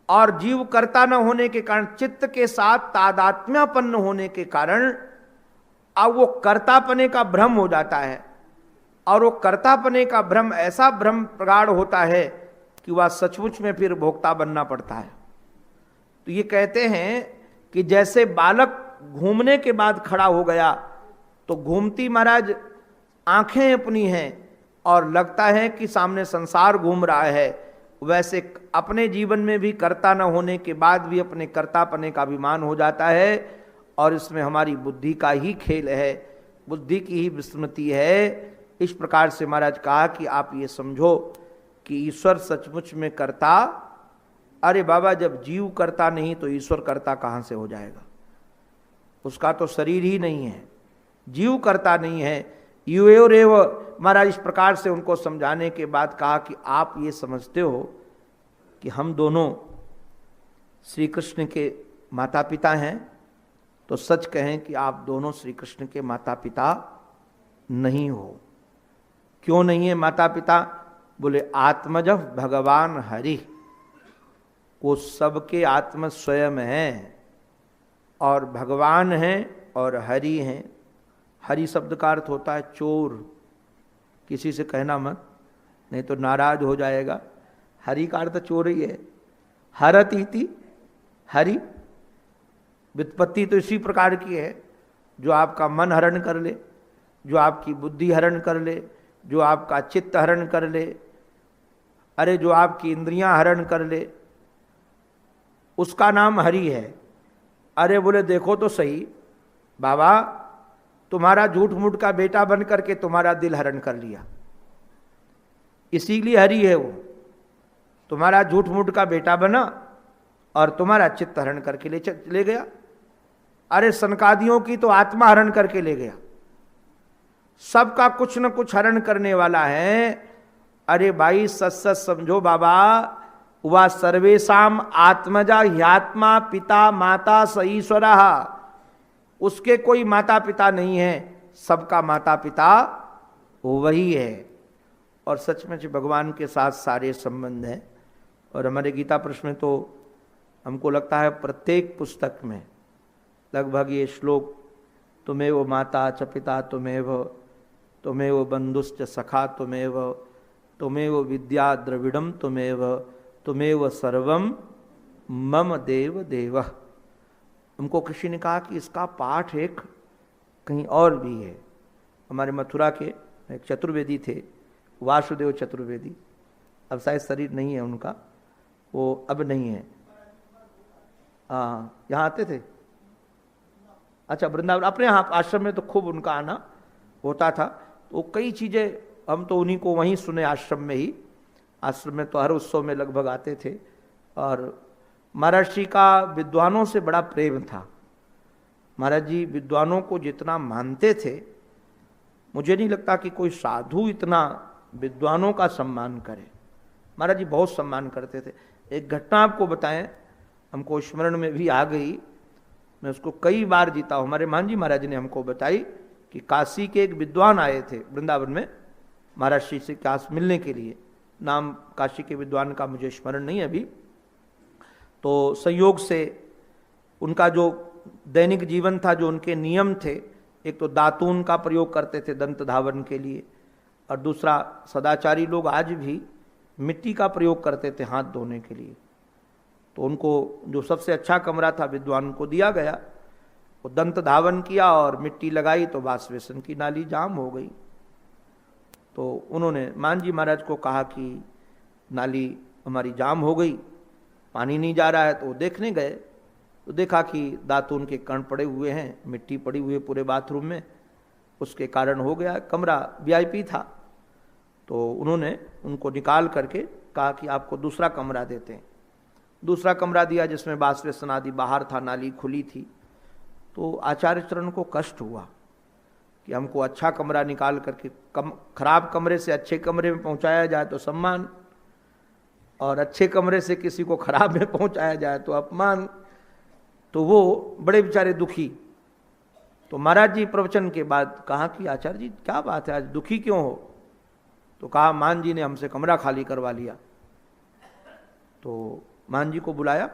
और जीव कर्ता न होने के कारण, चित्त के साथ तादात्म्यपन्न होने के कारण अब वो कर्तापने का भ्रम हो जाता है। और वो कर्तापने का भ्रम ऐसा भ्रम प्रगाढ़ होता है कि वह सचमुच में फिर भोक्ता बनना पड़ता है। तो ये कहते हैं कि जैसे बालक घूमने के बाद खड़ा हो गया, तो घूमती महाराज आंखें अपनी हैं और लगता है कि सामने संसार घूम रहा है, वैसे अपने जीवन में भी कर्ता न होने के बाद भी अपने कर्तापने का अभिमान हो जाता है। और इसमें हमारी बुद्धि का ही खेल है, बुद्धि की ही विस्मृति है। इस प्रकार से महाराज कहा कि आप ये समझो कि ईश्वर सचमुच में कर्ता। अरे बाबा, जब जीव करता नहीं तो ईश्वर करता कहाँ से हो जाएगा? उसका तो शरीर ही नहीं है, जीव करता नहीं है। युवरेव महाराज इस प्रकार से उनको समझाने के बाद कहा कि आप ये समझते हो कि हम दोनों श्री कृष्ण के माता पिता हैं, तो सच कहें कि आप दोनों श्री कृष्ण के माता पिता नहीं हो। क्यों नहीं है माता पिता? बोले आत्मज भगवान हरि, वो सबके आत्म स्वयं हैं, और भगवान हैं और हरि हैं। हरि शब्द का अर्थ होता है चोर। किसी से कहना मत, नहीं तो नाराज हो जाएगा। हरि का अर्थ चोर ही है। हरत इति हरि, व्युत्पत्ति तो इसी प्रकार की है, जो आपका मन हरण कर ले, जो आपकी बुद्धि हरण कर ले, जो आपका चित्त हरण कर ले, अरे जो आपकी इंद्रियां हरण कर ले, उसका नाम हरि है। अरे बोले देखो तो सही बाबा, तुम्हारा झूठ मूठ का बेटा बन करके तुम्हारा दिल हरण कर लिया, इसीलिए हरि है वो। तुम्हारा झूठ मूठ का बेटा बना और तुम्हारा चित्त हरण करके ले गया। अरे सनकादियों की तो आत्मा हरण करके ले गया। सबका कुछ न कुछ हरण करने वाला है, अरे भाई सच सच समझो बाबा, वह सर्वेशाम आत्मजा ह्यात्मा पिता माता स ईश्वर, उसके कोई माता पिता नहीं है, सबका माता पिता वही है। और सचमुच भगवान के साथ सारे संबंध हैं। और हमारे गीता प्रश्न में तो हमको लगता है प्रत्येक पुस्तक में लगभग ये श्लोक, तुमेव माता च पिता तुमेव बंधुश्च सखा तुमेव विद्या द्रविड़म तुमेव सर्वम मम देव देव। हमको किसी ने कहा कि इसका पाठ एक कहीं और भी है। हमारे मथुरा के एक चतुर्वेदी थे, वासुदेव चतुर्वेदी, अब शायद शरीर नहीं है उनका, वो अब नहीं है। हाँ, यहाँ आते थे, अच्छा वृंदावन, अपने यहाँ आश्रम में तो खूब उनका आना होता था। तो कई चीज़ें हम तो उन्हीं को वहीं सुने आश्रम में ही, आश्रम में तो हर उत्सव में लगभग आते थे। और महाराज जी का विद्वानों से बड़ा प्रेम था। महाराज जी विद्वानों को जितना मानते थे, मुझे नहीं लगता कि कोई साधु इतना विद्वानों का सम्मान करे। महाराज जी बहुत सम्मान करते थे। एक घटना आपको बताएं, हमको स्मरण में भी आ गई, मैं उसको कई बार जीता हूँ। हमारे मान जी महाराज ने हमको बताई कि काशी के एक विद्वान आए थे वृंदावन में महाराज जी से काश मिलने के लिए। नाम काशी के विद्वान का मुझे स्मरण नहीं है अभी। तो संयोग से उनका जो दैनिक जीवन था, जो उनके नियम थे, एक तो दातून का प्रयोग करते थे दंत धावन के लिए, और दूसरा सदाचारी लोग आज भी मिट्टी का प्रयोग करते थे हाथ धोने के लिए। तो उनको जो सबसे अच्छा कमरा था विद्वान को दिया गया, वो दंत धावन किया और मिट्टी लगाई तो वासवेशन की नाली जाम हो गई। तो उन्होंने मान जी महाराज को कहा कि नाली हमारी जाम हो गई, पानी नहीं जा रहा है। तो वो देखने गए तो देखा कि दातून के कण पड़े हुए हैं, मिट्टी पड़ी हुई है पूरे बाथरूम में, उसके कारण हो गया। कमरा वीआईपी था। तो उन्होंने उनको निकाल करके कहा कि आपको दूसरा कमरा देते हैं। दूसरा कमरा दिया जिसमें वासवेशन आदि बाहर था, नाली खुली थी। तो आचार्य चरण को कष्ट हुआ कि हमको अच्छा कमरा निकाल करके खराब कमरे से अच्छे कमरे में पहुंचाया जाए तो सम्मान, और अच्छे कमरे से किसी को खराब में पहुंचाया जाए तो अपमान। तो वो बड़े बेचारे दुखी। तो महाराज जी प्रवचन के बाद कहा कि आचार्य जी क्या बात है, आज दुखी क्यों हो? तो कहा मान जी ने हमसे कमरा खाली करवा लिया। तो मान जी को बुलाया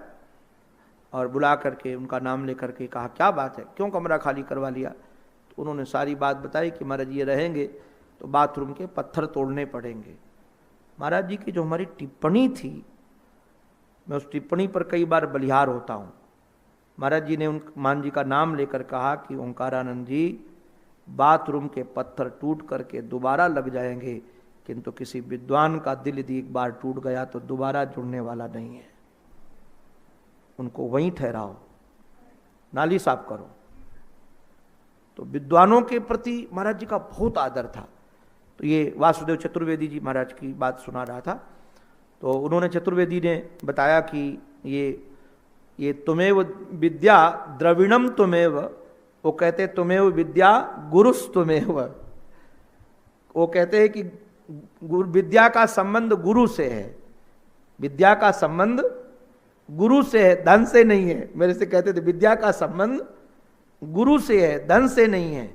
और बुला करके उनका नाम लेकर के कहा क्या बात है, क्यों कमरा खाली करवा लिया? तो उन्होंने सारी बात बताई कि महाराज ये रहेंगे तो बाथरूम के पत्थर तोड़ने पड़ेंगे। महाराज जी की जो हमारी टिप्पणी थी, मैं उस टिप्पणी पर कई बार बलिहार होता हूँ। महाराज जी ने उन मान जी का नाम लेकर कहा कि ओंकारानंद जी, बाथरूम के पत्थर टूट करके दोबारा लग जाएंगे, किंतु किसी विद्वान का दिल यदि एक बार टूट गया तो दोबारा जुड़ने वाला नहीं है। उनको वहीं ठहराओ, नाली साफ करो। तो विद्वानों के प्रति महाराज जी का बहुत आदर था। तो ये वासुदेव चतुर्वेदी जी महाराज की बात सुना रहा था। तो उन्होंने चतुर्वेदी ने बताया कि ये तुमेव विद्या द्रविणम तुमेव, वो कहते तुमेव विद्या गुरुस तुमेव। वो कहते हैं कि विद्या का संबंध गुरु से है, विद्या का संबंध गुरु से है, धन से नहीं है। मेरे से कहते थे विद्या का संबंध गुरु से है, धन से नहीं है।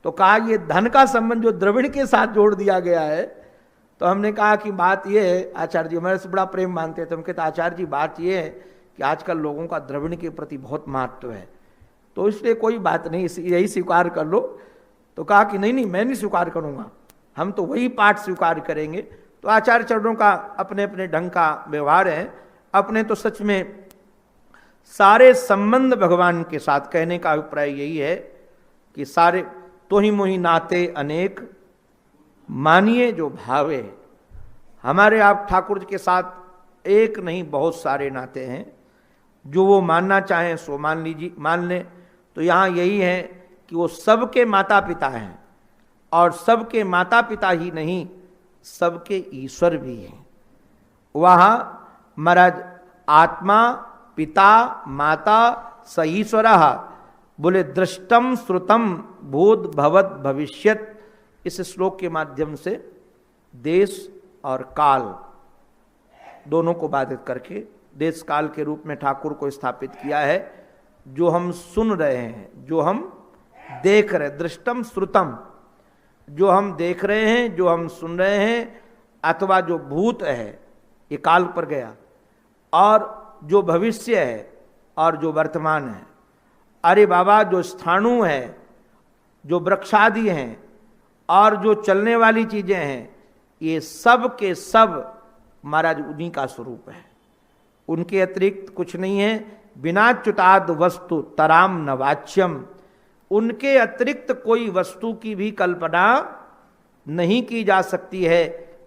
तो कहा ये धन का संबंध जो द्रविड़ के साथ जोड़ दिया गया है। तो हमने कहा कि बात ये है, आचार्य जी हमारे से बड़ा प्रेम मानते थे। हम कहते आचार्य जी बात ये है कि आजकल लोगों का द्रविड़ के प्रति बहुत महत्व है, तो इसलिए कोई बात नहीं, यही स्वीकार कर लो। तो कहा कि नहीं मैं नहीं स्वीकार करूँगा, हम तो वही पाठ स्वीकार करेंगे। तो आचार्य चरणों का अपने अपने ढंग का व्यवहार है। अपने तो सच में सारे संबंध भगवान के साथ, कहने का अभिप्राय यही है कि सारे तो ही मोहि नाते अनेक मानिए जो भावे। हमारे आप ठाकुर जी के साथ एक नहीं बहुत सारे नाते हैं, जो वो मानना चाहें सो मान लीजिए, मान लें। तो यहाँ यही है कि वो सबके माता पिता हैं, और सबके माता पिता ही नहीं सबके ईश्वर भी हैं। वहाँ महाराज आत्मा पिता माता स ईश्वर, बोले दृष्टम श्रुतम भूत भवत भविष्यत। इस श्लोक के माध्यम से देश और काल दोनों को बाधित करके देश काल के रूप में ठाकुर को स्थापित किया है। जो हम सुन रहे हैं, जो हम देख रहे, दृष्टम श्रुतम, जो हम देख रहे हैं, जो हम सुन रहे हैं, अथवा जो भूत है ये काल पर गया, और जो भविष्य है और जो वर्तमान है। अरे बाबा, जो स्थाणु है, जो वृक्षादि हैं और जो चलने वाली चीजें हैं, ये सब के सब महाराज उन्हीं का स्वरूप है, उनके अतिरिक्त कुछ नहीं है। बिना च्युताद वस्तु तराम नवाच्यम, उनके अतिरिक्त कोई वस्तु की भी कल्पना नहीं की जा सकती है।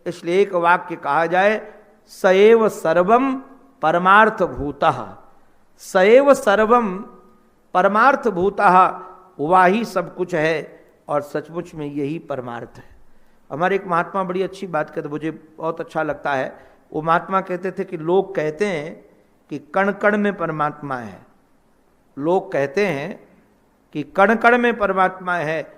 इसलिए एक वाक्य कहा जाए, सएव सर्वम परमार्थ भूतः, सएव सर्वम परमार्थ भूतः, वही सब कुछ है और सचमुच में यही परमार्थ है। हमारे एक महात्मा बड़ी अच्छी बात कहते, मुझे बहुत अच्छा लगता है। वो महात्मा कहते थे कि लोग कहते हैं कि कण कण में परमात्मा है, लोग कहते हैं कि कण कण में परमात्मा है,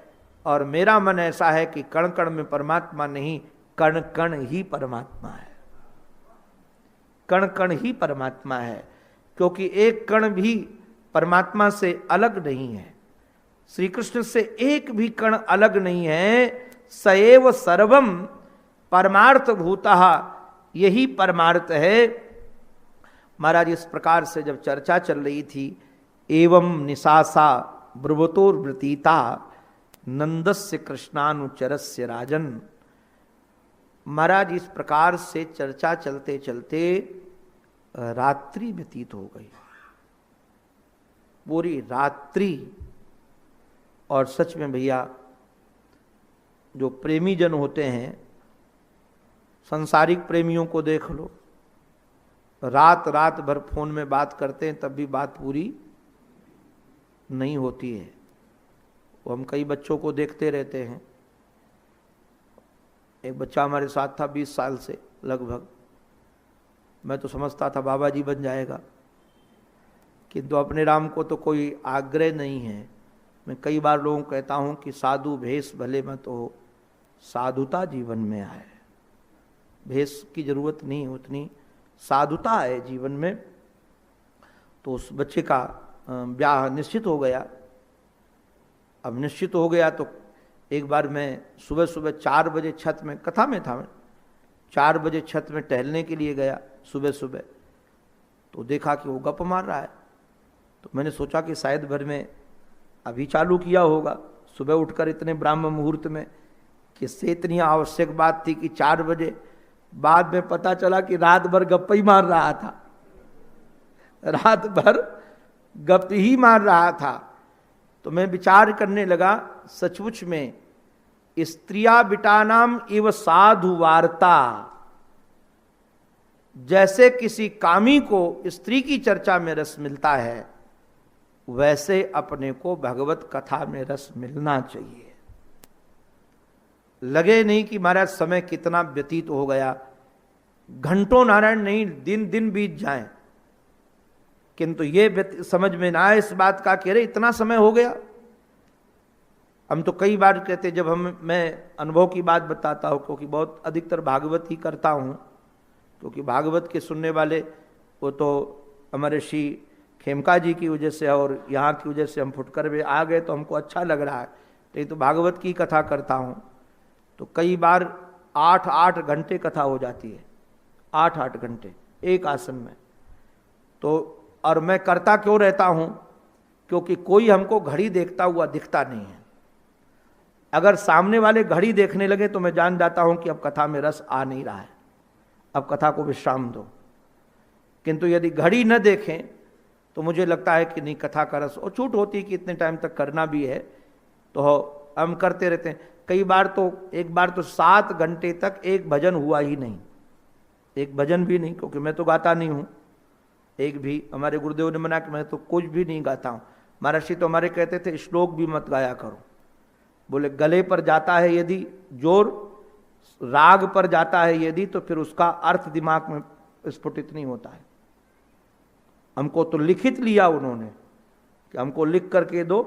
और मेरा मन ऐसा है कि कण कण में परमात्मा नहीं, कण कण ही परमात्मा है, कण कण ही परमात्मा है, क्योंकि एक कण भी परमात्मा से अलग नहीं है, श्री कृष्ण से एक भी कण अलग नहीं है। सएव सर्वम परमार्थ भूतः, यही परमार्थ है। महाराज इस प्रकार से जब चर्चा चल रही थी, एवं निशासा ब्रुवतोर्वृतीता नंदस्य कृष्णानुचरस्य राजन, महाराज इस प्रकार से चर्चा चलते चलते रात्रि व्यतीत हो गई, पूरी रात्रि। और सच में भैया, जो प्रेमी जन होते हैं, सांसारिक प्रेमियों को देख लो, रात रात भर फोन में बात करते हैं तब भी बात पूरी नहीं होती है। वो हम कई बच्चों को देखते रहते हैं। एक बच्चा हमारे साथ था 20 साल से लगभग, मैं तो समझता था बाबा जी बन जाएगा, किंतु अपने राम को तो कोई आग्रह नहीं है। मैं कई बार लोगों को कहता हूं कि साधु भेष भले मत हो, साधुता जीवन में आए, भेष की जरूरत नहीं, उतनी साधुता है जीवन में। तो उस बच्चे का ब्याह निश्चित हो गया। अब निश्चित हो गया तो एक बार मैं सुबह सुबह 4 बजे छत में, कथा में था मैं, 4 बजे छत में टहलने के लिए गया सुबह सुबह, तो देखा कि वो गप मार रहा है। तो मैंने सोचा कि शायद भर में अभी चालू किया होगा, सुबह उठकर इतने ब्राह्म मुहूर्त में, किससे इतनी आवश्यक बात थी कि 4 बजे। बाद में पता चला कि रात भर गप्पा ही मार रहा था, रात भर गप ही मार रहा था। तो मैं विचार करने लगा, सचमुच में स्त्रिया बिटानाम इव साधु वार्ता, जैसे किसी कामी को स्त्री की चर्चा में रस मिलता है, वैसे अपने को भगवत कथा में रस मिलना चाहिए। लगे नहीं कि महाराज समय कितना व्यतीत हो गया, घंटों नारायण नहीं, दिन दिन बीत जाएं, किंतु ये समझ में ना आए इस बात का कि अरे इतना समय हो गया। हम तो कई बार कहते, जब मैं अनुभव की बात बताता हूँ, क्योंकि बहुत अधिकतर भागवत ही करता हूँ, क्योंकि भागवत के सुनने वाले वो तो हमारे श्री खेमका जी की वजह से और यहाँ की वजह से हम फुटकर भी आ गए, तो हमको अच्छा लग रहा है। नहीं तो भागवत की कथा करता हूँ तो कई बार 8-8 घंटे कथा हो जाती है, 8-8 घंटे एक आसन में। तो और मैं करता क्यों रहता हूँ, क्योंकि कोई हमको घड़ी देखता हुआ दिखता नहीं है। अगर सामने वाले घड़ी देखने लगे तो मैं जान जाता हूँ कि अब कथा में रस आ नहीं रहा है, अब कथा को विश्राम दो। किंतु यदि घड़ी न देखें तो मुझे लगता है कि नहीं, कथा का रस, और छूट होती है कि इतने टाइम तक करना भी है, तो हम करते रहते हैं। कई बार तो, एक बार तो 7 घंटे तक एक भजन हुआ ही नहीं, एक भजन भी नहीं, क्योंकि मैं तो गाता नहीं हूँ एक भी। हमारे गुरुदेव ने मना कि मैं तो कुछ भी नहीं गाता हूँ। महर्षि तो हमारे कहते थे श्लोक भी मत गाया करो, बोले गले पर जाता है यदि जोर, राग पर जाता है यदि, तो फिर उसका अर्थ दिमाग में स्फुटित नहीं होता है। हमको तो लिखित लिया उन्होंने कि हमको लिख करके दो।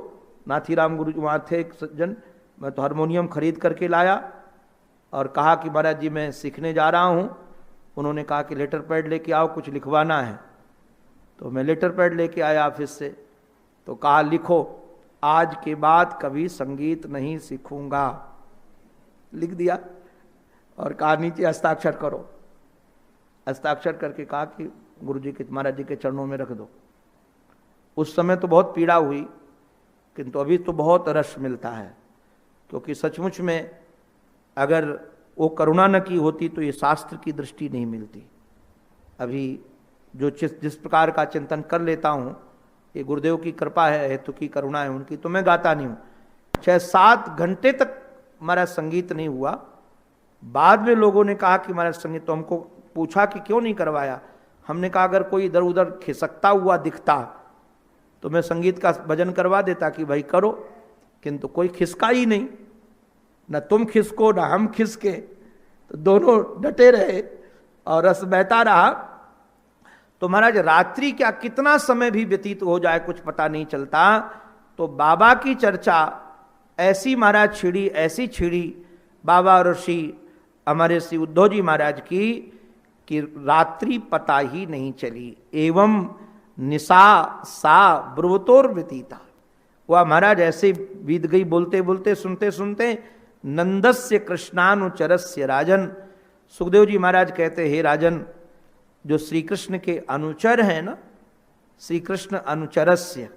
नाथीराम गुरु वहाँ थे एक सज्जन, मैं तो हारमोनियम खरीद करके लाया और कहा कि महाराज जी मैं सीखने जा रहा हूँ। उन्होंने कहा कि लेटर पैड लेके आओ, कुछ लिखवाना है। तो मैं लेटर पैड लेके आया ऑफिस से, तो कहा लिखो, आज के बाद कभी संगीत नहीं सीखूंगा। लिख दिया और कहा नीचे हस्ताक्षर करो। हस्ताक्षर करके कहा कि गुरु जी के, महाराज जी के चरणों में रख दो। उस समय तो बहुत पीड़ा हुई, किंतु अभी तो बहुत रस मिलता है, क्योंकि सचमुच में अगर वो करुणा न की होती तो ये शास्त्र की दृष्टि नहीं मिलती। अभी जो जिस प्रकार का चिंतन कर लेता हूँ, ये गुरुदेव की कृपा है, हेतु की करुणा है उनकी, तो मैं गाता नहीं हूँ। 6-7 घंटे तक हमारा संगीत नहीं हुआ। बाद में लोगों ने कहा कि हमारा संगीत, तो हमको पूछा कि क्यों नहीं करवाया। हमने कहा अगर कोई इधर उधर खिसकता हुआ दिखता तो मैं संगीत का भजन करवा देता कि भाई करो, किंतु कोई खिसका ही नहीं, न तुम खिसको न हम खिसके, तो दोनों डटे रहे और रस बहता रहा। तो महाराज रात्रि क्या कितना समय भी व्यतीत हो जाए कुछ पता नहीं चलता। तो बाबा की चर्चा ऐसी महाराज छिड़ी, ऐसी छिड़ी बाबा ऋषि हमारे श्री उद्धव जी महाराज की, कि रात्रि पता ही नहीं चली। एवं निशा सा ब्रुवतोर व्यतीता, वह महाराज ऐसे बीत गई बोलते बोलते सुनते सुनते। नंदस्य कृष्णानुचरस्य राजन, सुखदेव जी महाराज कहते हे राजन, जो श्री कृष्ण के अनुचर हैं ना, श्री कृष्ण अनुचरस्य,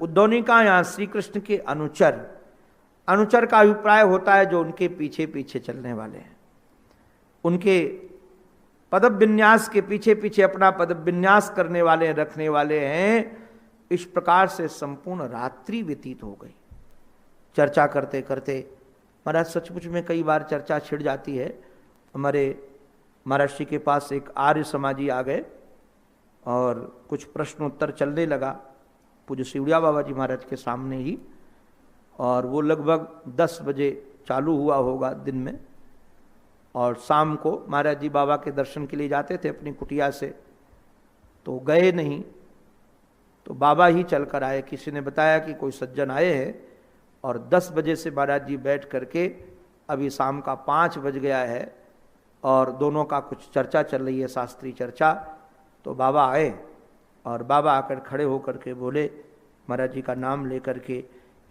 उद्धव ने कहा यहाँ श्री कृष्ण के अनुचर। अनुचर का अभिप्राय होता है जो उनके पीछे पीछे चलने वाले हैं, उनके पदब विन्यास के पीछे पीछे अपना पदब विन्यास करने वाले रखने वाले हैं। इस प्रकार से संपूर्ण रात्रि व्यतीत हो गई चर्चा करते करते। महाराज सचमुच में कई बार चर्चा छिड़ जाती है। हमारे महाराज जी के पास एक आर्य समाजी आ गए और कुछ प्रश्नोत्तर चलने लगा पूज्य सिवड़िया बाबा जी महाराज के सामने ही, और वो लगभग 10 बजे चालू हुआ होगा दिन में, और शाम को महाराज जी बाबा के दर्शन के लिए जाते थे अपनी कुटिया से, तो गए नहीं, तो बाबा ही चल कर आए। किसी ने बताया कि कोई सज्जन आए हैं, और 10 बजे से महाराज जी बैठ करके अभी शाम का 5 बज गया है, और दोनों का कुछ चर्चा चल रही है, शास्त्रीय चर्चा। तो बाबा आए और बाबा आकर खड़े होकर के बोले महाराज जी का नाम लेकर के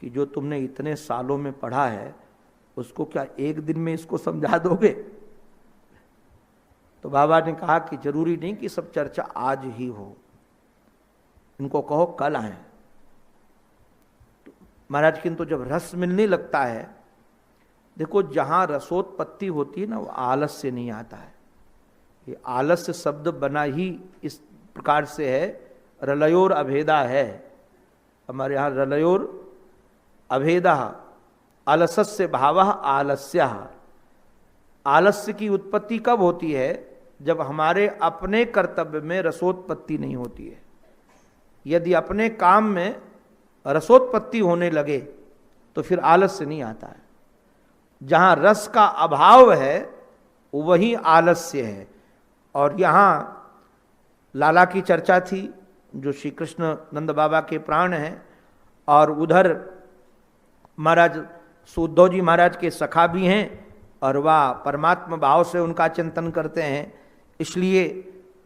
कि जो तुमने इतने सालों में पढ़ा है उसको क्या एक दिन में इसको समझा दोगे। तो बाबा ने कहा कि जरूरी नहीं कि सब चर्चा आज ही हो, इनको कहो कल आए। महाराज किंतु जब रस मिलने लगता है, देखो जहां रसोत्पत्ति होती है ना, वो आलस्य नहीं आता है। ये आलस्य शब्द बना ही इस प्रकार से है, रलयोर अभेदा है। हमारे यहाँ रलयोर अभेदा, आलस्य भाव आलस्य। आलस्य की उत्पत्ति कब होती है? जब हमारे अपने कर्तव्य में रसोत्पत्ति नहीं होती है। यदि अपने काम में रसोत्पत्ति होने लगे तो फिर आलस्य नहीं आता है। जहां रस का अभाव है वही आलस्य है। और यहां लाला की चर्चा थी, जो श्री कृष्ण नंद बाबा के प्राण हैं, और उधर महाराज उद्धव जी महाराज के सखा भी हैं, और वह परमात्मा भाव से उनका चिंतन करते हैं। इसलिए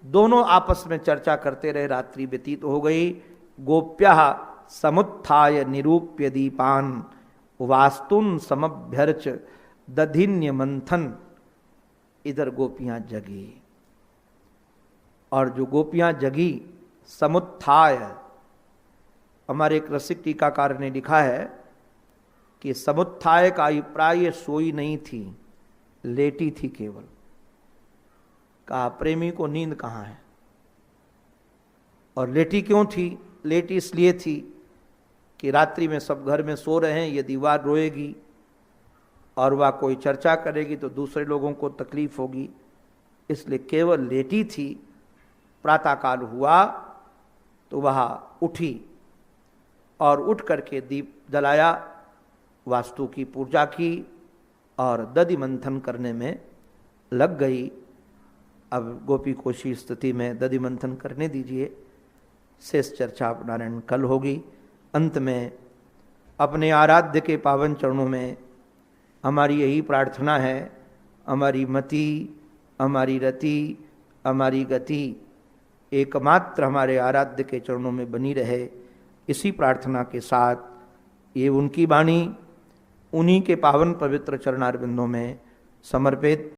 दोनों आपस में चर्चा करते रहे, रात्रि व्यतीत हो गई। गोप्यः समुत्थाय निरूप्य दीपान वास्तुन समभ्यर्च दधिन्य मंथन। इधर गोपियां जगी, और जो गोपियां जगी समुत्थाय, हमारे एक रसिक टीकाकार ने लिखा है कि समुत्थाय का अभिप्राय सोई नहीं थी, लेटी थी केवल। कहा प्रेमी को नींद कहाँ है? और लेटी क्यों थी? लेटी इसलिए थी कि रात्रि में सब घर में सो रहे हैं, यदि वह रोएगी और वह कोई चर्चा करेगी तो दूसरे लोगों को तकलीफ होगी, इसलिए केवल लेटी थी। प्रातःकाल हुआ तो वह उठी और उठ करके दीप जलाया, वास्तु की पूजा की और दधि मंथन करने में लग गई। अब गोपी कोशी स्थिति में दधि मंथन करने दीजिए, शेष चर्चा नारायण कल होगी। अंत में अपने आराध्य के पावन चरणों में हमारी यही प्रार्थना है, हमारी मति, हमारी रति, हमारी गति एकमात्र हमारे आराध्य के चरणों में बनी रहे। इसी प्रार्थना के साथ ये उनकी वाणी उन्हीं के पावन पवित्र चरणारविंदों में समर्पित